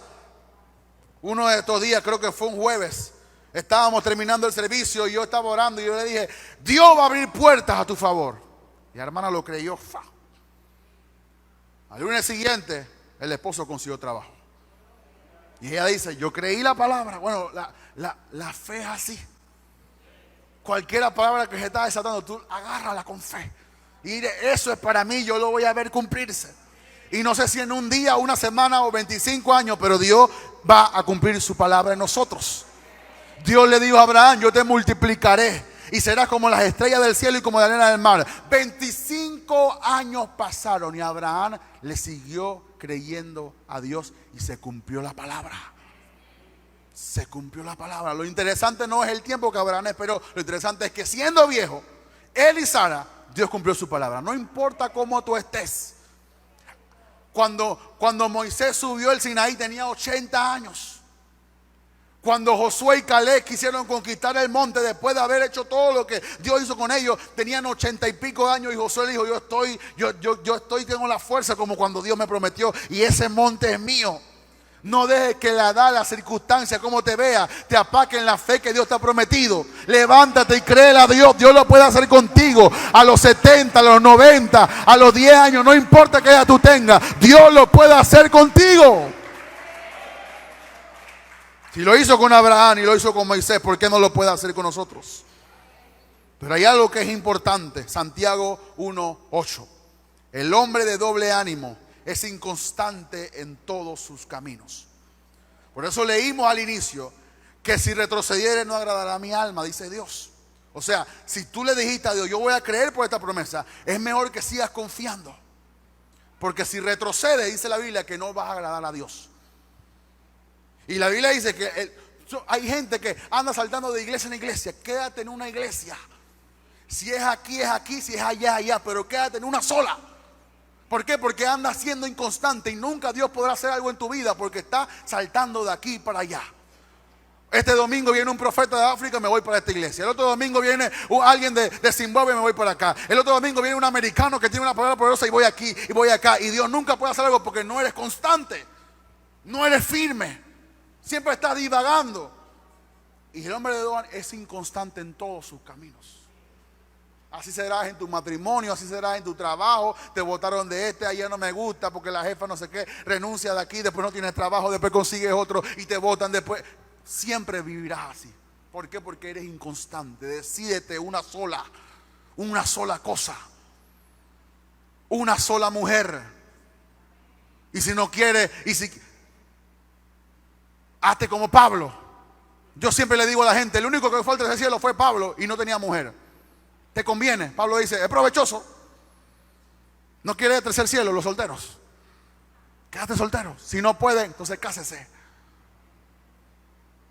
uno de estos días, creo que fue un jueves, estábamos terminando el servicio y yo estaba orando y yo le dije, Dios va a abrir puertas a tu favor. Y la hermana lo creyó. Al lunes siguiente el esposo consiguió trabajo. Y ella dice, yo creí la palabra. Bueno, la fe es así. Cualquier palabra que se está desatando, tú agárrala con fe. Y dile, eso es para mí, yo lo voy a ver cumplirse. Y no sé si en un día, una semana o 25 años, pero Dios va a cumplir su palabra en nosotros. Dios le dijo a Abraham, yo te multiplicaré y serás como las estrellas del cielo y como la arena del mar. 25 años pasaron y Abraham le siguió creyendo a Dios y se cumplió la palabra. Se cumplió la palabra. Lo interesante no es el tiempo que Abraham esperó. Lo interesante es que siendo viejo, él y Sara, Dios cumplió su palabra. No importa cómo tú estés. Cuando Moisés subió el Sinaí tenía 80 años. Cuando Josué y Caleb quisieron conquistar el monte después de haber hecho todo lo que Dios hizo con ellos, tenían 80 y pico de años y Josué le dijo, tengo la fuerza como cuando Dios me prometió y ese monte es mío. No dejes que la edad, la circunstancia, como te vea, te apaquen la fe que Dios te ha prometido. Levántate y créele a Dios. Dios lo puede hacer contigo a los 70, a los 90, a los 10 años. No importa qué edad tú tengas. Dios lo puede hacer contigo. Si lo hizo con Abraham y lo hizo con Moisés, ¿por qué no lo puede hacer con nosotros? Pero hay algo que es importante. Santiago 1:8. El hombre de doble ánimo es inconstante en todos sus caminos. Por eso leímos al inicio que si retrocediere no agradará a mi alma, dice Dios. O sea, si tú le dijiste a Dios, yo voy a creer por esta promesa, es mejor que sigas confiando. Porque si retrocedes, dice la Biblia, que no vas a agradar a Dios. Y la Biblia dice que hay gente que anda saltando de iglesia en iglesia. Quédate en una iglesia. Si es aquí, es aquí. Si es allá, allá. Pero quédate en una sola. ¿Por qué? Porque andas siendo inconstante y nunca Dios podrá hacer algo en tu vida porque está saltando de aquí para allá. Este domingo viene un profeta de África, me voy para esta iglesia. El otro domingo viene alguien de Zimbabue, me voy para acá. El otro domingo viene un americano que tiene una palabra poderosa y voy aquí y voy acá. Y Dios nunca puede hacer algo porque no eres constante. No eres firme. Siempre estás divagando. Y el hombre de Doan es inconstante en todos sus caminos. Así serás en tu matrimonio, así serás en tu trabajo. Te botaron de allá no me gusta porque la jefa no sé qué, renuncia de aquí, después no tienes trabajo, después consigues otro y te botan después. Siempre vivirás así. ¿Por qué? Porque eres inconstante. Decídete una sola cosa, una sola mujer. Y si no quieres, hazte como Pablo. Yo siempre le digo a la gente, el único que fue al tercer cielo fue Pablo y no tenía mujer. ¿Te conviene? Pablo dice, es provechoso. ¿No quiere el tercer cielo los solteros? Quédate soltero. Si no puede, entonces cásese.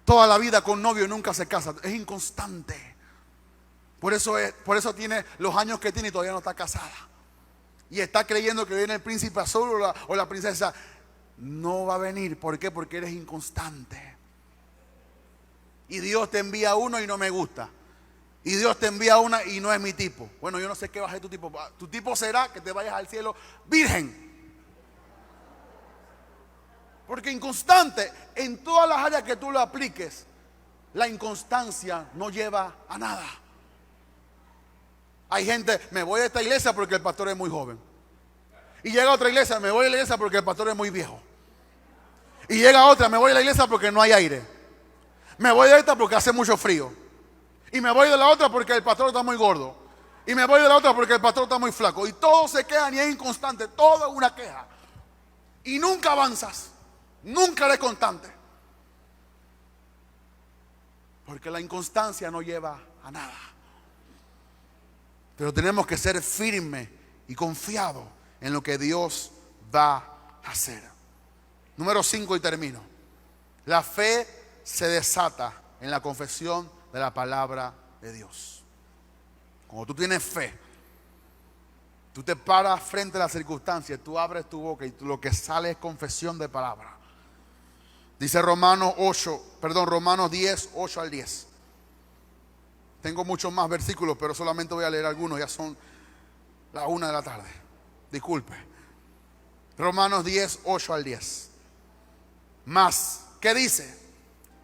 Toda la vida con novio y nunca se casa. Es inconstante. Por eso tiene los años que tiene y todavía no está casada. Y está creyendo que viene el príncipe azul o la princesa. No va a venir. ¿Por qué? Porque eres inconstante. Y Dios te envía uno y no me gusta. Y Dios te envía una y no es mi tipo. Bueno, yo no sé qué va a ser tu tipo. Tu tipo será que te vayas al cielo virgen. Porque inconstante, en todas las áreas que tú lo apliques, la inconstancia no lleva a nada. Hay gente, me voy a esta iglesia porque el pastor es muy joven. Y llega a otra iglesia, me voy a la iglesia porque el pastor es muy viejo. Y llega a otra, me voy a la iglesia porque no hay aire. Me voy de esta porque hace mucho frío. Y me voy de la otra porque el pastor está muy gordo. Y me voy de la otra porque el pastor está muy flaco. Y todos se quejan y es inconstante. Todo es una queja. Y nunca avanzas. Nunca eres constante. Porque la inconstancia no lleva a nada. Pero tenemos que ser firmes y confiados en lo que Dios va a hacer. Número 5 y termino. La fe se desata en la confesión de la palabra de Dios. Cuando tú tienes fe, tú te paras frente a las circunstancias, tú abres tu boca y lo que sale es confesión de palabra. Dice Romanos 10, 8 al 10. Tengo muchos más versículos, pero solamente voy a leer algunos, ya son las 1 de la tarde. Disculpe. Romanos 10, 8 al 10. Más, ¿qué dice?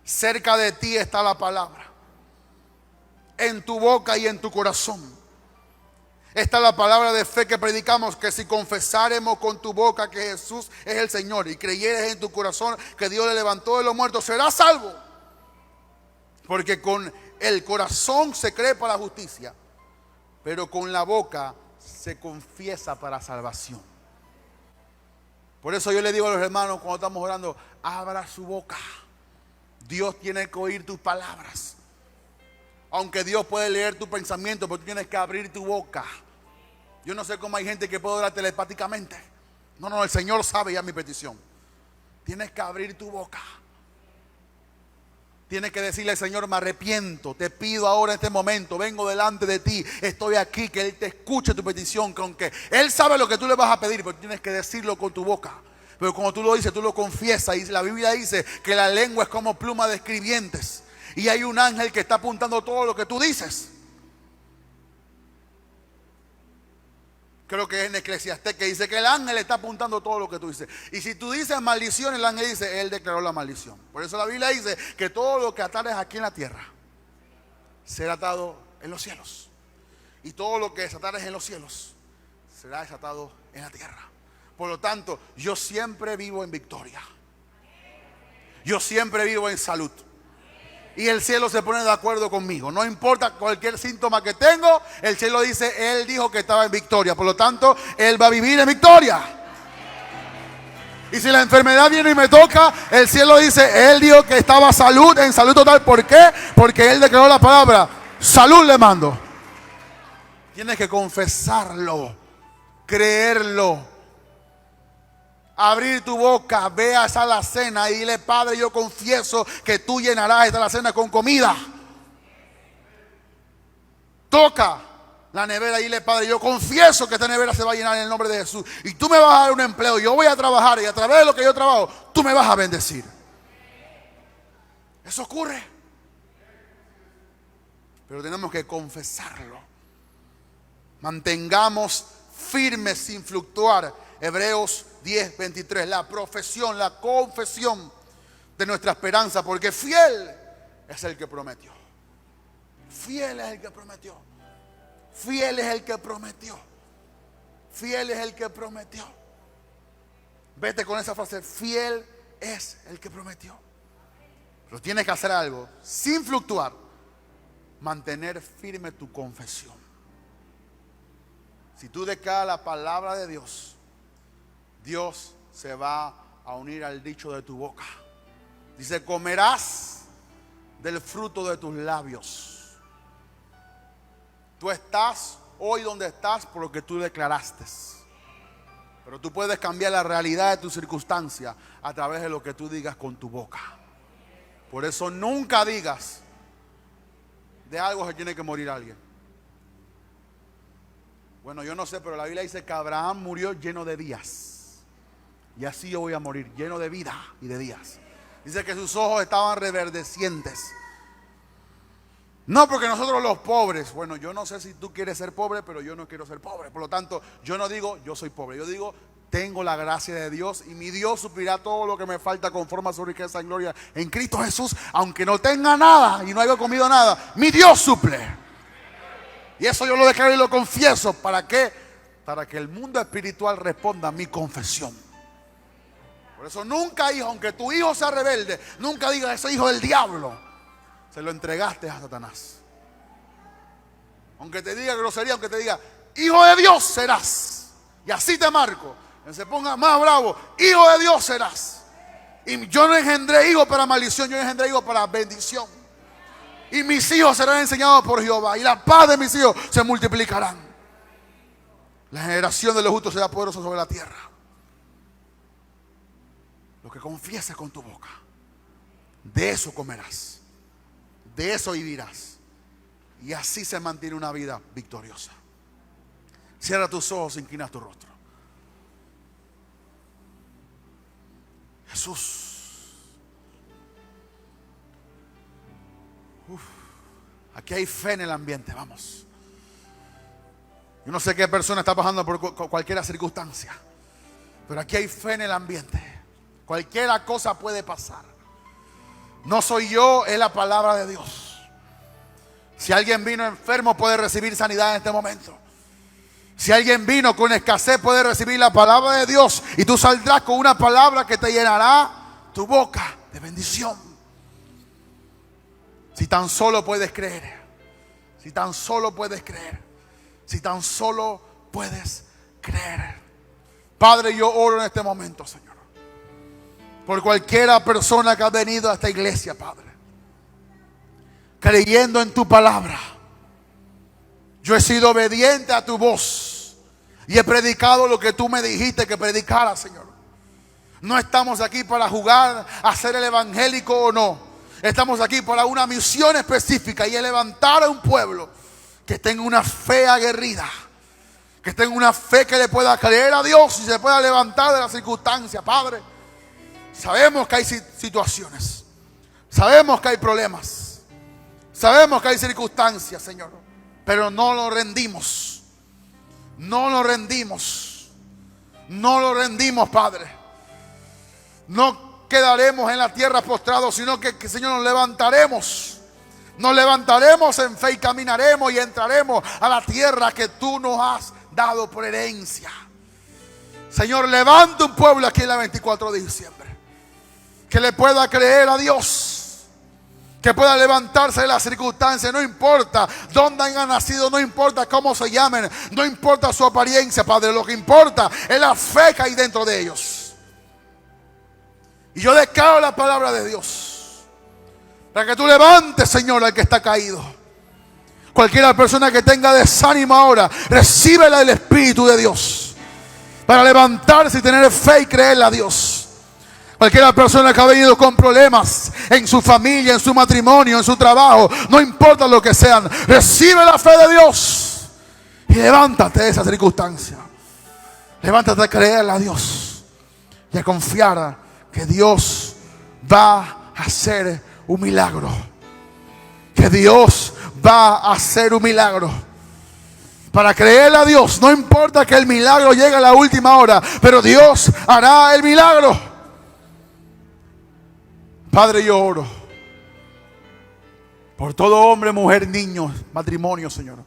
Cerca de ti está la palabra, en tu boca y en tu corazón. Esta es la palabra de fe que predicamos, que si confesáremos con tu boca que Jesús es el Señor y creyeres en tu corazón que Dios le levantó de los muertos, serás salvo. Porque con el corazón se cree para la justicia, pero con la boca se confiesa para salvación. Por eso yo le digo a los hermanos cuando estamos orando, abra su boca. Dios tiene que oír tus palabras. Aunque Dios puede leer tu pensamiento, pero tú tienes que abrir tu boca. Yo no sé cómo hay gente que puede orar telepáticamente. No, el Señor sabe ya mi petición. Tienes que abrir tu boca. Tienes que decirle al Señor, me arrepiento, te pido ahora en este momento, vengo delante de ti, estoy aquí, que Él te escuche tu petición, que aunque Él sabe lo que tú le vas a pedir, pero tienes que decirlo con tu boca. Pero cuando tú lo dices, tú lo confiesas. Y la Biblia dice que la lengua es como pluma de escribientes. Y hay un ángel que está apuntando todo lo que tú dices. Creo que es en Eclesiastés que dice que el ángel está apuntando todo lo que tú dices. Y si tú dices maldición, el ángel dice, él declaró la maldición. Por eso la Biblia dice que todo lo que atares aquí en la tierra será atado en los cielos. Y todo lo que desatares en los cielos será desatado en la tierra. Por lo tanto, yo siempre vivo en victoria. Yo siempre vivo en salud. Y el cielo se pone de acuerdo conmigo. No importa cualquier síntoma que tengo, el cielo dice, él dijo que estaba en victoria. Por lo tanto, él va a vivir en victoria. Y si la enfermedad viene y me toca, el cielo dice, él dijo que estaba en salud total. ¿Por qué? Porque él declaró la palabra, salud le mando. Tienes que confesarlo, creerlo. Abrir tu boca, ve a esa alacena y dile, Padre, yo confieso que tú llenarás esta alacena con comida. Toca la nevera y dile, Padre, yo confieso que esta nevera se va a llenar en el nombre de Jesús. Y tú me vas a dar un empleo, yo voy a trabajar y a través de lo que yo trabajo, tú me vas a bendecir. Eso ocurre. Pero tenemos que confesarlo. Mantengamos firmes sin fluctuar. Hebreos 10:23, la profesión, la confesión de nuestra esperanza, porque fiel es el que prometió. Fiel es el que prometió. Fiel es el que prometió. Fiel es el que prometió. Vete con esa frase, fiel es el que prometió. Pero tienes que hacer algo, sin fluctuar, mantener firme tu confesión. Si tú declaras la palabra de Dios, Dios se va a unir al dicho de tu boca. Dice, comerás del fruto de tus labios. Tú estás hoy donde estás por lo que tú declaraste. Pero tú puedes cambiar la realidad de tu circunstancia a través de lo que tú digas con tu boca. Por eso nunca digas, de algo se tiene que morir alguien. Bueno, yo no sé, pero la Biblia dice que Abraham murió lleno de días. Y así yo voy a morir, lleno de vida y de días. Dice que sus ojos estaban reverdecientes. No porque nosotros los pobres, bueno, yo no sé si tú quieres ser pobre, pero yo no quiero ser pobre. Por lo tanto, yo no digo yo soy pobre. Yo digo, tengo la gracia de Dios y mi Dios suplirá todo lo que me falta conforme a su riqueza en gloria en Cristo Jesús. Aunque no tenga nada y no haya comido nada, mi Dios suple. Y eso yo lo declaro y lo confieso. ¿Para qué? Para que el mundo espiritual responda a mi confesión. Por eso nunca, hijo, aunque tu hijo sea rebelde, nunca digas, ese hijo del diablo. Se lo entregaste a Satanás. Aunque te diga grosería, aunque te diga, hijo de Dios serás. Y así te marco. Que se ponga más bravo, hijo de Dios serás. Y yo no engendré hijos para maldición, yo engendré hijos para bendición. Y mis hijos serán enseñados por Jehová. Y la paz de mis hijos se multiplicarán. La generación de los justos será poderosa sobre la tierra. Lo que confieses con tu boca, de eso comerás, de eso vivirás. Y así se mantiene una vida victoriosa. Cierra tus ojos, inclina tu rostro. Jesús. Aquí hay fe en el ambiente, vamos. Yo no sé qué persona está pasando por cualquier circunstancia, pero aquí hay fe en el ambiente. Cualquier cosa puede pasar. No soy yo, es la palabra de Dios. Si alguien vino enfermo, puede recibir sanidad en este momento. Si alguien vino con escasez, puede recibir la palabra de Dios. Y tú saldrás con una palabra que te llenará tu boca de bendición. Si tan solo puedes creer. Si tan solo puedes creer. Si tan solo puedes creer. Padre, yo oro en este momento, Señor, por cualquiera persona que ha venido a esta iglesia, Padre, creyendo en tu palabra. Yo he sido obediente a tu voz y he predicado lo que tú me dijiste que predicara, Señor. No estamos aquí para jugar a ser el evangélico o no. Estamos aquí para una misión específica y es levantar a un pueblo que tenga una fe aguerrida, que tenga una fe que le pueda creer a Dios y se pueda levantar de la circunstancia, Padre. Sabemos que hay situaciones, sabemos que hay problemas, sabemos que hay circunstancias, Señor, pero no nos rendimos, no nos rendimos, no nos rendimos, Padre. No quedaremos en la tierra postrados, sino que Señor, nos levantaremos en fe y caminaremos y entraremos a la tierra que tú nos has dado por herencia. Señor, levanta un pueblo aquí en la 24 de diciembre que le pueda creer a Dios, que pueda levantarse de las circunstancias. No importa dónde hayan nacido, no importa cómo se llamen, no importa su apariencia, Padre. Lo que importa es la fe que hay dentro de ellos. Y yo declaro la palabra de Dios para que tú levantes, Señor, al que está caído. Cualquiera persona que tenga desánimo ahora, recíbela del Espíritu de Dios para levantarse y tener fe y creerle a Dios. Cualquiera persona que ha venido con problemas en su familia, en su matrimonio, en su trabajo, no importa lo que sean, recibe la fe de Dios y levántate de esa circunstancia. Levántate a creerle a Dios y a confiar que Dios va a hacer un milagro. Que Dios va a hacer un milagro. Para creerle a Dios, no importa que el milagro llegue a la última hora, pero Dios hará el milagro. Padre, yo oro por todo hombre, mujer, niño, matrimonio, Señor,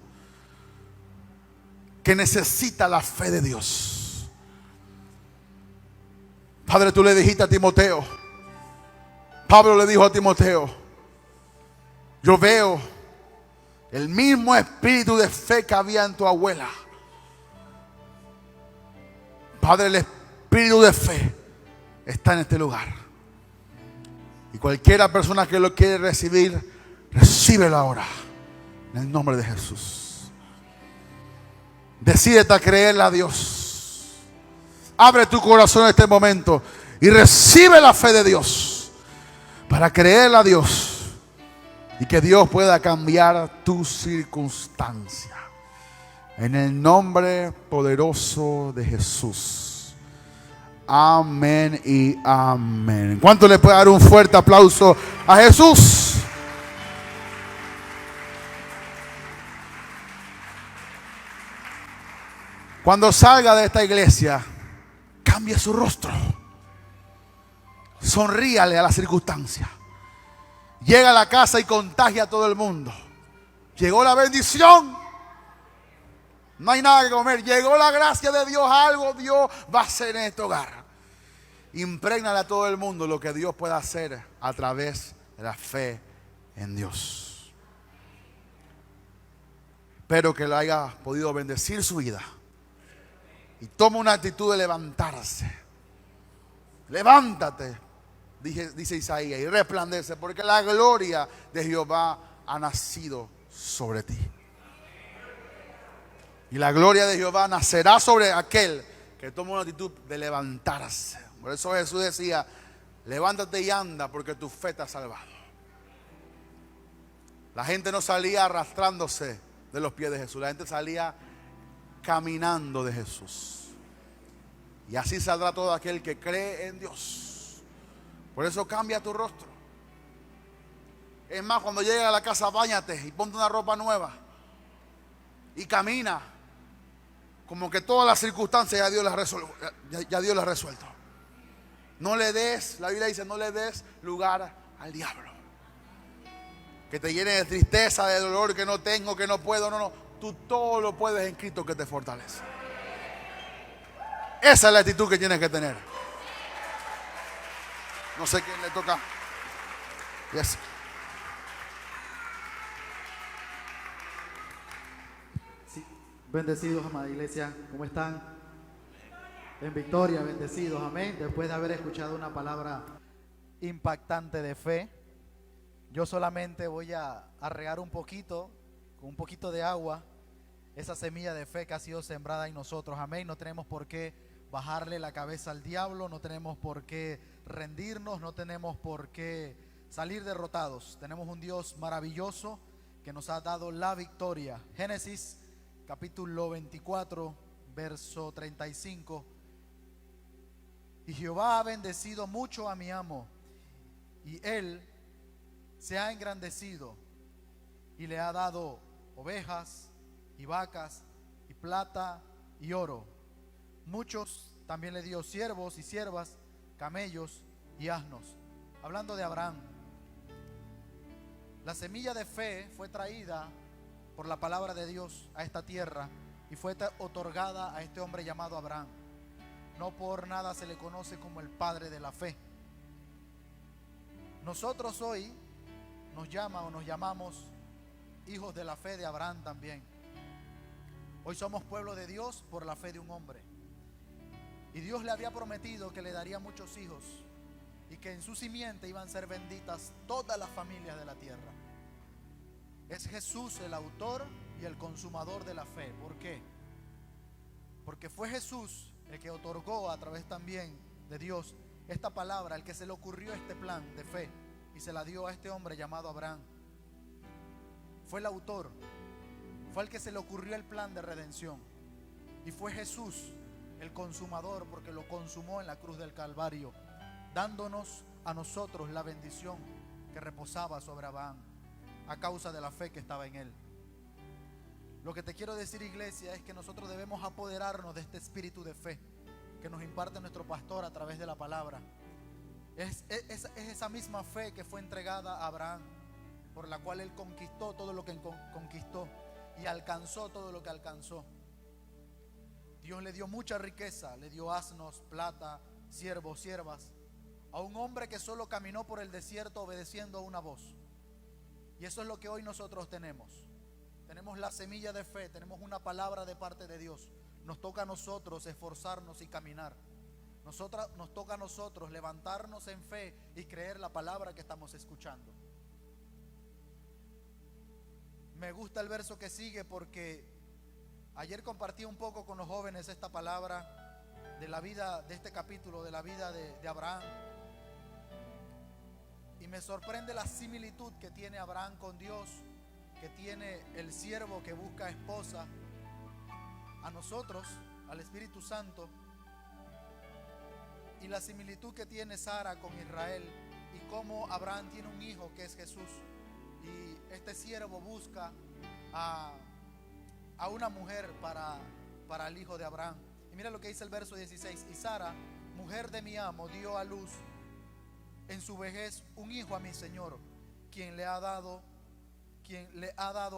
que necesita la fe de Dios. Padre, tú le dijiste a Timoteo, Pablo le dijo a Timoteo, yo veo el mismo espíritu de fe que había en tu abuela. Padre, el espíritu de fe está en este lugar. Y cualquiera persona que lo quiere recibir, recíbelo ahora, en el nombre de Jesús. Decídete a creerle a Dios. Abre tu corazón en este momento y recibe la fe de Dios para creerle a Dios y que Dios pueda cambiar tu circunstancia. En el nombre poderoso de Jesús. Amén y amén. ¿Cuánto le puede dar un fuerte aplauso a Jesús? Cuando salga de esta iglesia, cambie su rostro. Sonríale a la circunstancia. Llega a la casa y contagia a todo el mundo. Llegó la bendición. No hay nada que comer. Llegó la gracia de Dios. Algo Dios va a hacer en este hogar. Imprégnale a todo el mundo lo que Dios puede hacer a través de la fe en Dios. Espero que le haya podido bendecir su vida. Y toma una actitud de levantarse. Levántate, dice Isaías, y resplandece, porque la gloria de Jehová ha nacido sobre ti. Y la gloria de Jehová nacerá sobre aquel que toma una actitud de levantarse. Por eso Jesús decía, levántate y anda, porque tu fe te ha salvado. La gente no salía arrastrándose de los pies de Jesús, la gente salía caminando de Jesús. Y así saldrá todo aquel que cree en Dios. Por eso cambia tu rostro. Es más, cuando llegues a la casa, báñate y ponte una ropa nueva y camina como que todas las circunstancias ya Dios las ha resuelto. No le des, la Biblia dice, no le des lugar al diablo. Que te llene de tristeza, de dolor, que no tengo, que no puedo. No. Tú todo lo puedes en Cristo que te fortalece. Esa es la actitud que tienes que tener. No sé quién le toca. Yes. Sí. Bendecidos, amada iglesia. ¿Cómo están? En victoria, bendecidos. Amén. Después de haber escuchado una palabra impactante de fe, yo solamente voy a regar un poquito, con un poquito de agua, esa semilla de fe que ha sido sembrada en nosotros. Amén. No tenemos por qué bajarle la cabeza al diablo, no tenemos por qué rendirnos, no tenemos por qué salir derrotados. Tenemos un Dios maravilloso que nos ha dado la victoria. Génesis capítulo 24, verso 35. Y Jehová ha bendecido mucho a mi amo, y él se ha engrandecido, y le ha dado ovejas y vacas y plata y oro. Muchos también le dio siervos y siervas, camellos y asnos. Hablando de Abraham, la semilla de fe fue traída por la palabra de Dios a esta tierra y fue otorgada a este hombre llamado Abraham. No por nada se le conoce como el padre de la fe. Nosotros hoy nos llamamos hijos de la fe de Abraham también. Hoy somos pueblo de Dios por la fe de un hombre. Y Dios le había prometido que le daría muchos hijos y que en su simiente iban a ser benditas todas las familias de la tierra. Es Jesús el autor y el consumador de la fe. ¿Por qué? Porque fue Jesús el que otorgó a través también de Dios esta palabra, el que se le ocurrió este plan de fe y se la dio a este hombre llamado Abraham. Fue el autor, fue el que se le ocurrió el plan de redención, y fue Jesús el consumador, porque lo consumó en la cruz del Calvario, dándonos a nosotros la bendición que reposaba sobre Abraham a causa de la fe que estaba en él. Lo que te quiero decir, iglesia, es que nosotros debemos apoderarnos de este espíritu de fe que nos imparte nuestro pastor a través de la palabra. Es esa misma fe que fue entregada a Abraham, por la cual él conquistó todo lo que conquistó y alcanzó todo lo que alcanzó. Dios le dio mucha riqueza, le dio asnos, plata, siervos, siervas, a un hombre que solo caminó por el desierto obedeciendo a una voz. Y eso es lo que hoy nosotros tenemos. Tenemos la semilla de fe, tenemos una palabra de parte de Dios. Nos toca a nosotros esforzarnos y caminar. Nos toca a nosotros levantarnos en fe y creer la palabra que estamos escuchando. Me gusta el verso que sigue porque ayer compartí un poco con los jóvenes esta palabra de la vida, de este capítulo, de la vida de Abraham. Y me sorprende la similitud que tiene Abraham con Dios, que tiene el siervo que busca esposa, a nosotros, al Espíritu Santo, y la similitud que tiene Sara con Israel, y cómo Abraham tiene un hijo que es Jesús, y este siervo busca a una mujer para el hijo de Abraham. Y mira lo que dice el verso 16: y Sara, mujer de mi amo, dio a luz en su vejez un hijo a mi señor, quien le ha dado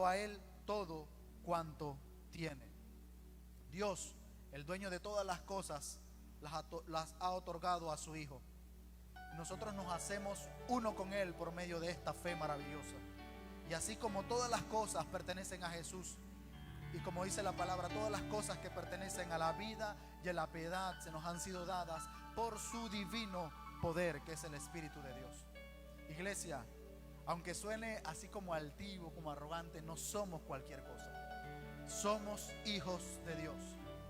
a él todo cuanto tiene. Dios, el dueño de todas las cosas, las ha otorgado a su hijo. Nosotros nos hacemos uno con él por medio de esta fe maravillosa. Y así como todas las cosas pertenecen a Jesús, y como dice la palabra, todas las cosas que pertenecen a la vida y a la piedad se nos han sido dadas por su divino poder, que es el Espíritu de Dios. Iglesia, aunque suene así como altivo, como arrogante, no somos cualquier cosa. Somos hijos de Dios.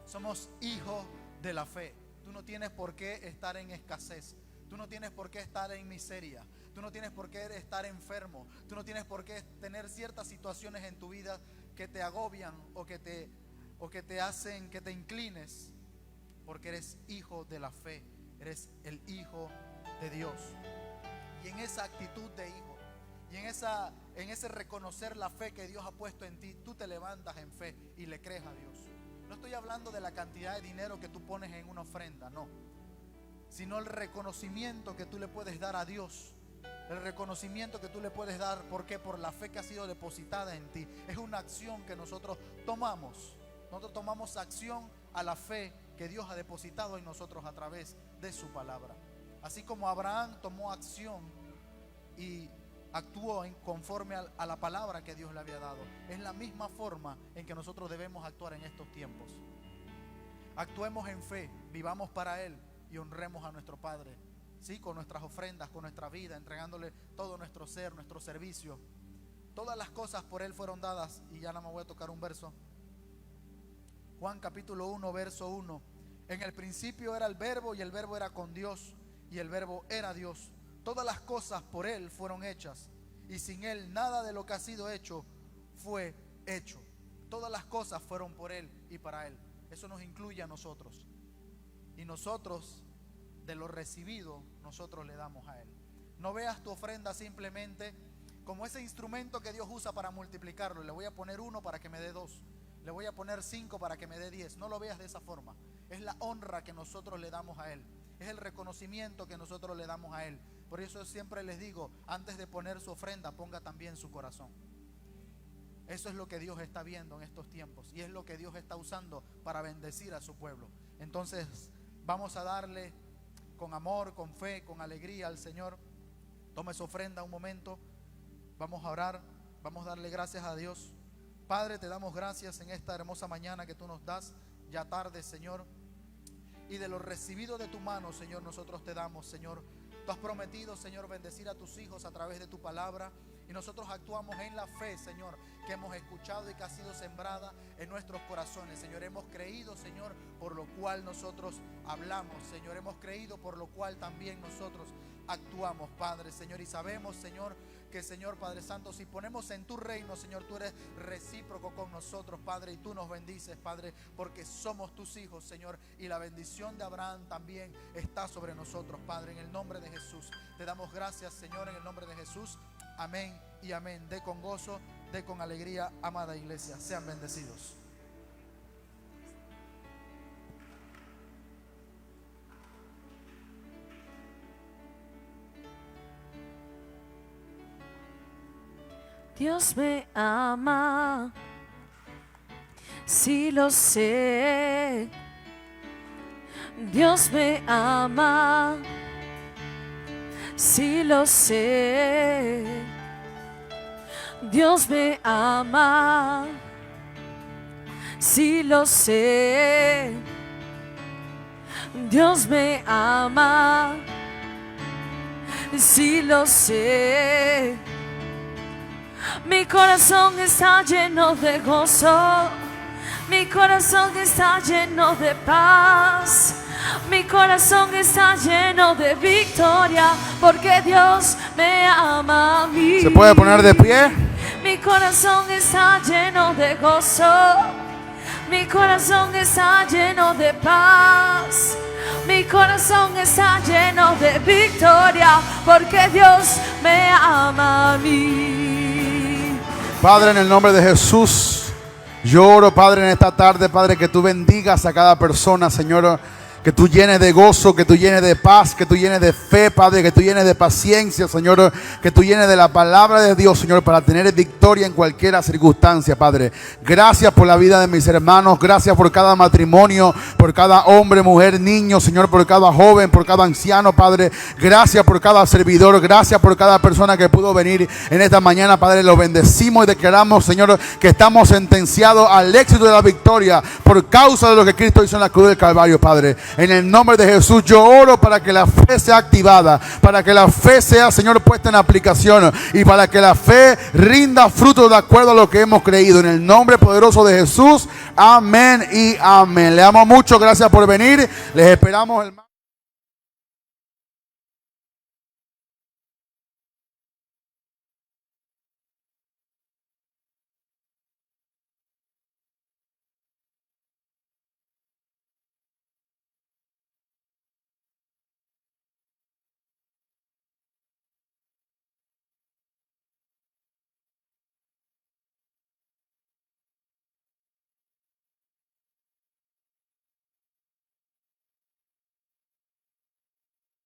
Somos hijos de la fe. Tú no tienes por qué estar en escasez. Tú no tienes por qué estar en miseria. Tú no tienes por qué estar enfermo. Tú no tienes por qué tener ciertas situaciones en tu vida que te agobian o que te hacen que te inclines, porque eres hijo de la fe. Eres el hijo de Dios. Y en esa actitud de hijo, y en ese reconocer la fe que Dios ha puesto en ti, tú te levantas en fe y le crees a Dios. No estoy hablando de la cantidad de dinero que tú pones en una ofrenda, no, sino el reconocimiento que tú le puedes dar a Dios. El reconocimiento que tú le puedes dar, ¿por qué? Por la fe que ha sido depositada en ti. Es una acción que nosotros tomamos. Nosotros tomamos acción a la fe que Dios ha depositado en nosotros a través de su palabra. Así como Abraham tomó acción y actuó conforme a la palabra que Dios le había dado, es la misma forma en que nosotros debemos actuar en estos tiempos. Actuemos en fe, vivamos para Él y honremos a nuestro Padre, sí, con nuestras ofrendas, con nuestra vida, entregándole todo nuestro ser, nuestro servicio. Todas las cosas por Él fueron dadas. Y ya no me voy a tocar un verso. Juan capítulo 1, verso 1. En el principio era el verbo, y el verbo era con Dios, y el verbo era Dios. Todas las cosas por Él fueron hechas, y sin Él nada de lo que ha sido hecho fue hecho. Todas las cosas fueron por Él y para Él. eso nos incluye a nosotros. Y nosotros, de lo recibido, nosotros le damos a Él. No veas tu ofrenda simplemente como ese instrumento que Dios usa para multiplicarlo. Le voy a poner 1 para que me dé 2. Le voy a poner 5 para que me dé 10. No lo veas de esa forma. Es la honra que nosotros le damos a Él. Es el reconocimiento que nosotros le damos a Él. Por eso siempre les digo, antes de poner su ofrenda, ponga también su corazón. Eso es lo que Dios está viendo en estos tiempos. Y es lo que Dios está usando para bendecir a su pueblo. Entonces, vamos a darle con amor, con fe, con alegría al Señor. Tome su ofrenda un momento. Vamos a orar. Vamos a darle gracias a Dios. Padre, te damos gracias en esta hermosa mañana que tú nos das, ya tarde, Señor. Y de lo recibido de tu mano, Señor, nosotros te damos, Señor. Tú has prometido, Señor, bendecir a tus hijos a través de tu palabra. Y nosotros actuamos en la fe, Señor, que hemos escuchado y que ha sido sembrada en nuestros corazones. Señor, hemos creído, Señor, por lo cual nosotros hablamos. Señor, hemos creído por lo cual también nosotros actuamos, Padre, Señor. Y sabemos, Señor, que, Señor, Padre Santo, si ponemos en tu reino, Señor, tú eres recíproco con nosotros, Padre, y tú nos bendices, Padre, porque somos tus hijos, Señor, y la bendición de Abraham también está sobre nosotros, Padre, en el nombre de Jesús. Te damos gracias, Señor, en el nombre de Jesús. Amén y amén. De con gozo, de con alegría, amada iglesia. Sean bendecidos. Dios me ama, sí lo sé. Dios me ama, sí lo sé. Dios me ama, sí lo sé. Dios me ama, sí lo sé. Mi corazón está lleno de gozo, mi corazón está lleno de paz, mi corazón está lleno de victoria, porque Dios me ama a mí. ¿Se puede poner de pie? Mi corazón está lleno de gozo, mi corazón está lleno de paz, mi corazón está lleno de victoria, porque Dios me ama a mí. Padre, en el nombre de Jesús, yo oro, Padre, en esta tarde, Padre, que tú bendigas a cada persona, Señor, que tú llenes de gozo, que tú llenes de paz, que tú llenes de fe, Padre, que tú llenes de paciencia, Señor, que tú llenes de la palabra de Dios, Señor, para tener victoria en cualquier circunstancia, Padre. Gracias por la vida de mis hermanos, gracias por cada matrimonio, por cada hombre, mujer, niño, Señor, por cada joven, por cada anciano, Padre. Gracias por cada servidor, gracias por cada persona que pudo venir en esta mañana, Padre. Lo bendecimos y declaramos, Señor, que estamos sentenciados al éxito de la victoria por causa de lo que Cristo hizo en la cruz del Calvario, Padre. En el nombre de Jesús yo oro para que la fe sea activada, para que la fe sea, Señor, puesta en aplicación y para que la fe rinda fruto de acuerdo a lo que hemos creído. En el nombre poderoso de Jesús, amén y amén. Le amo mucho, gracias por venir, les esperamos el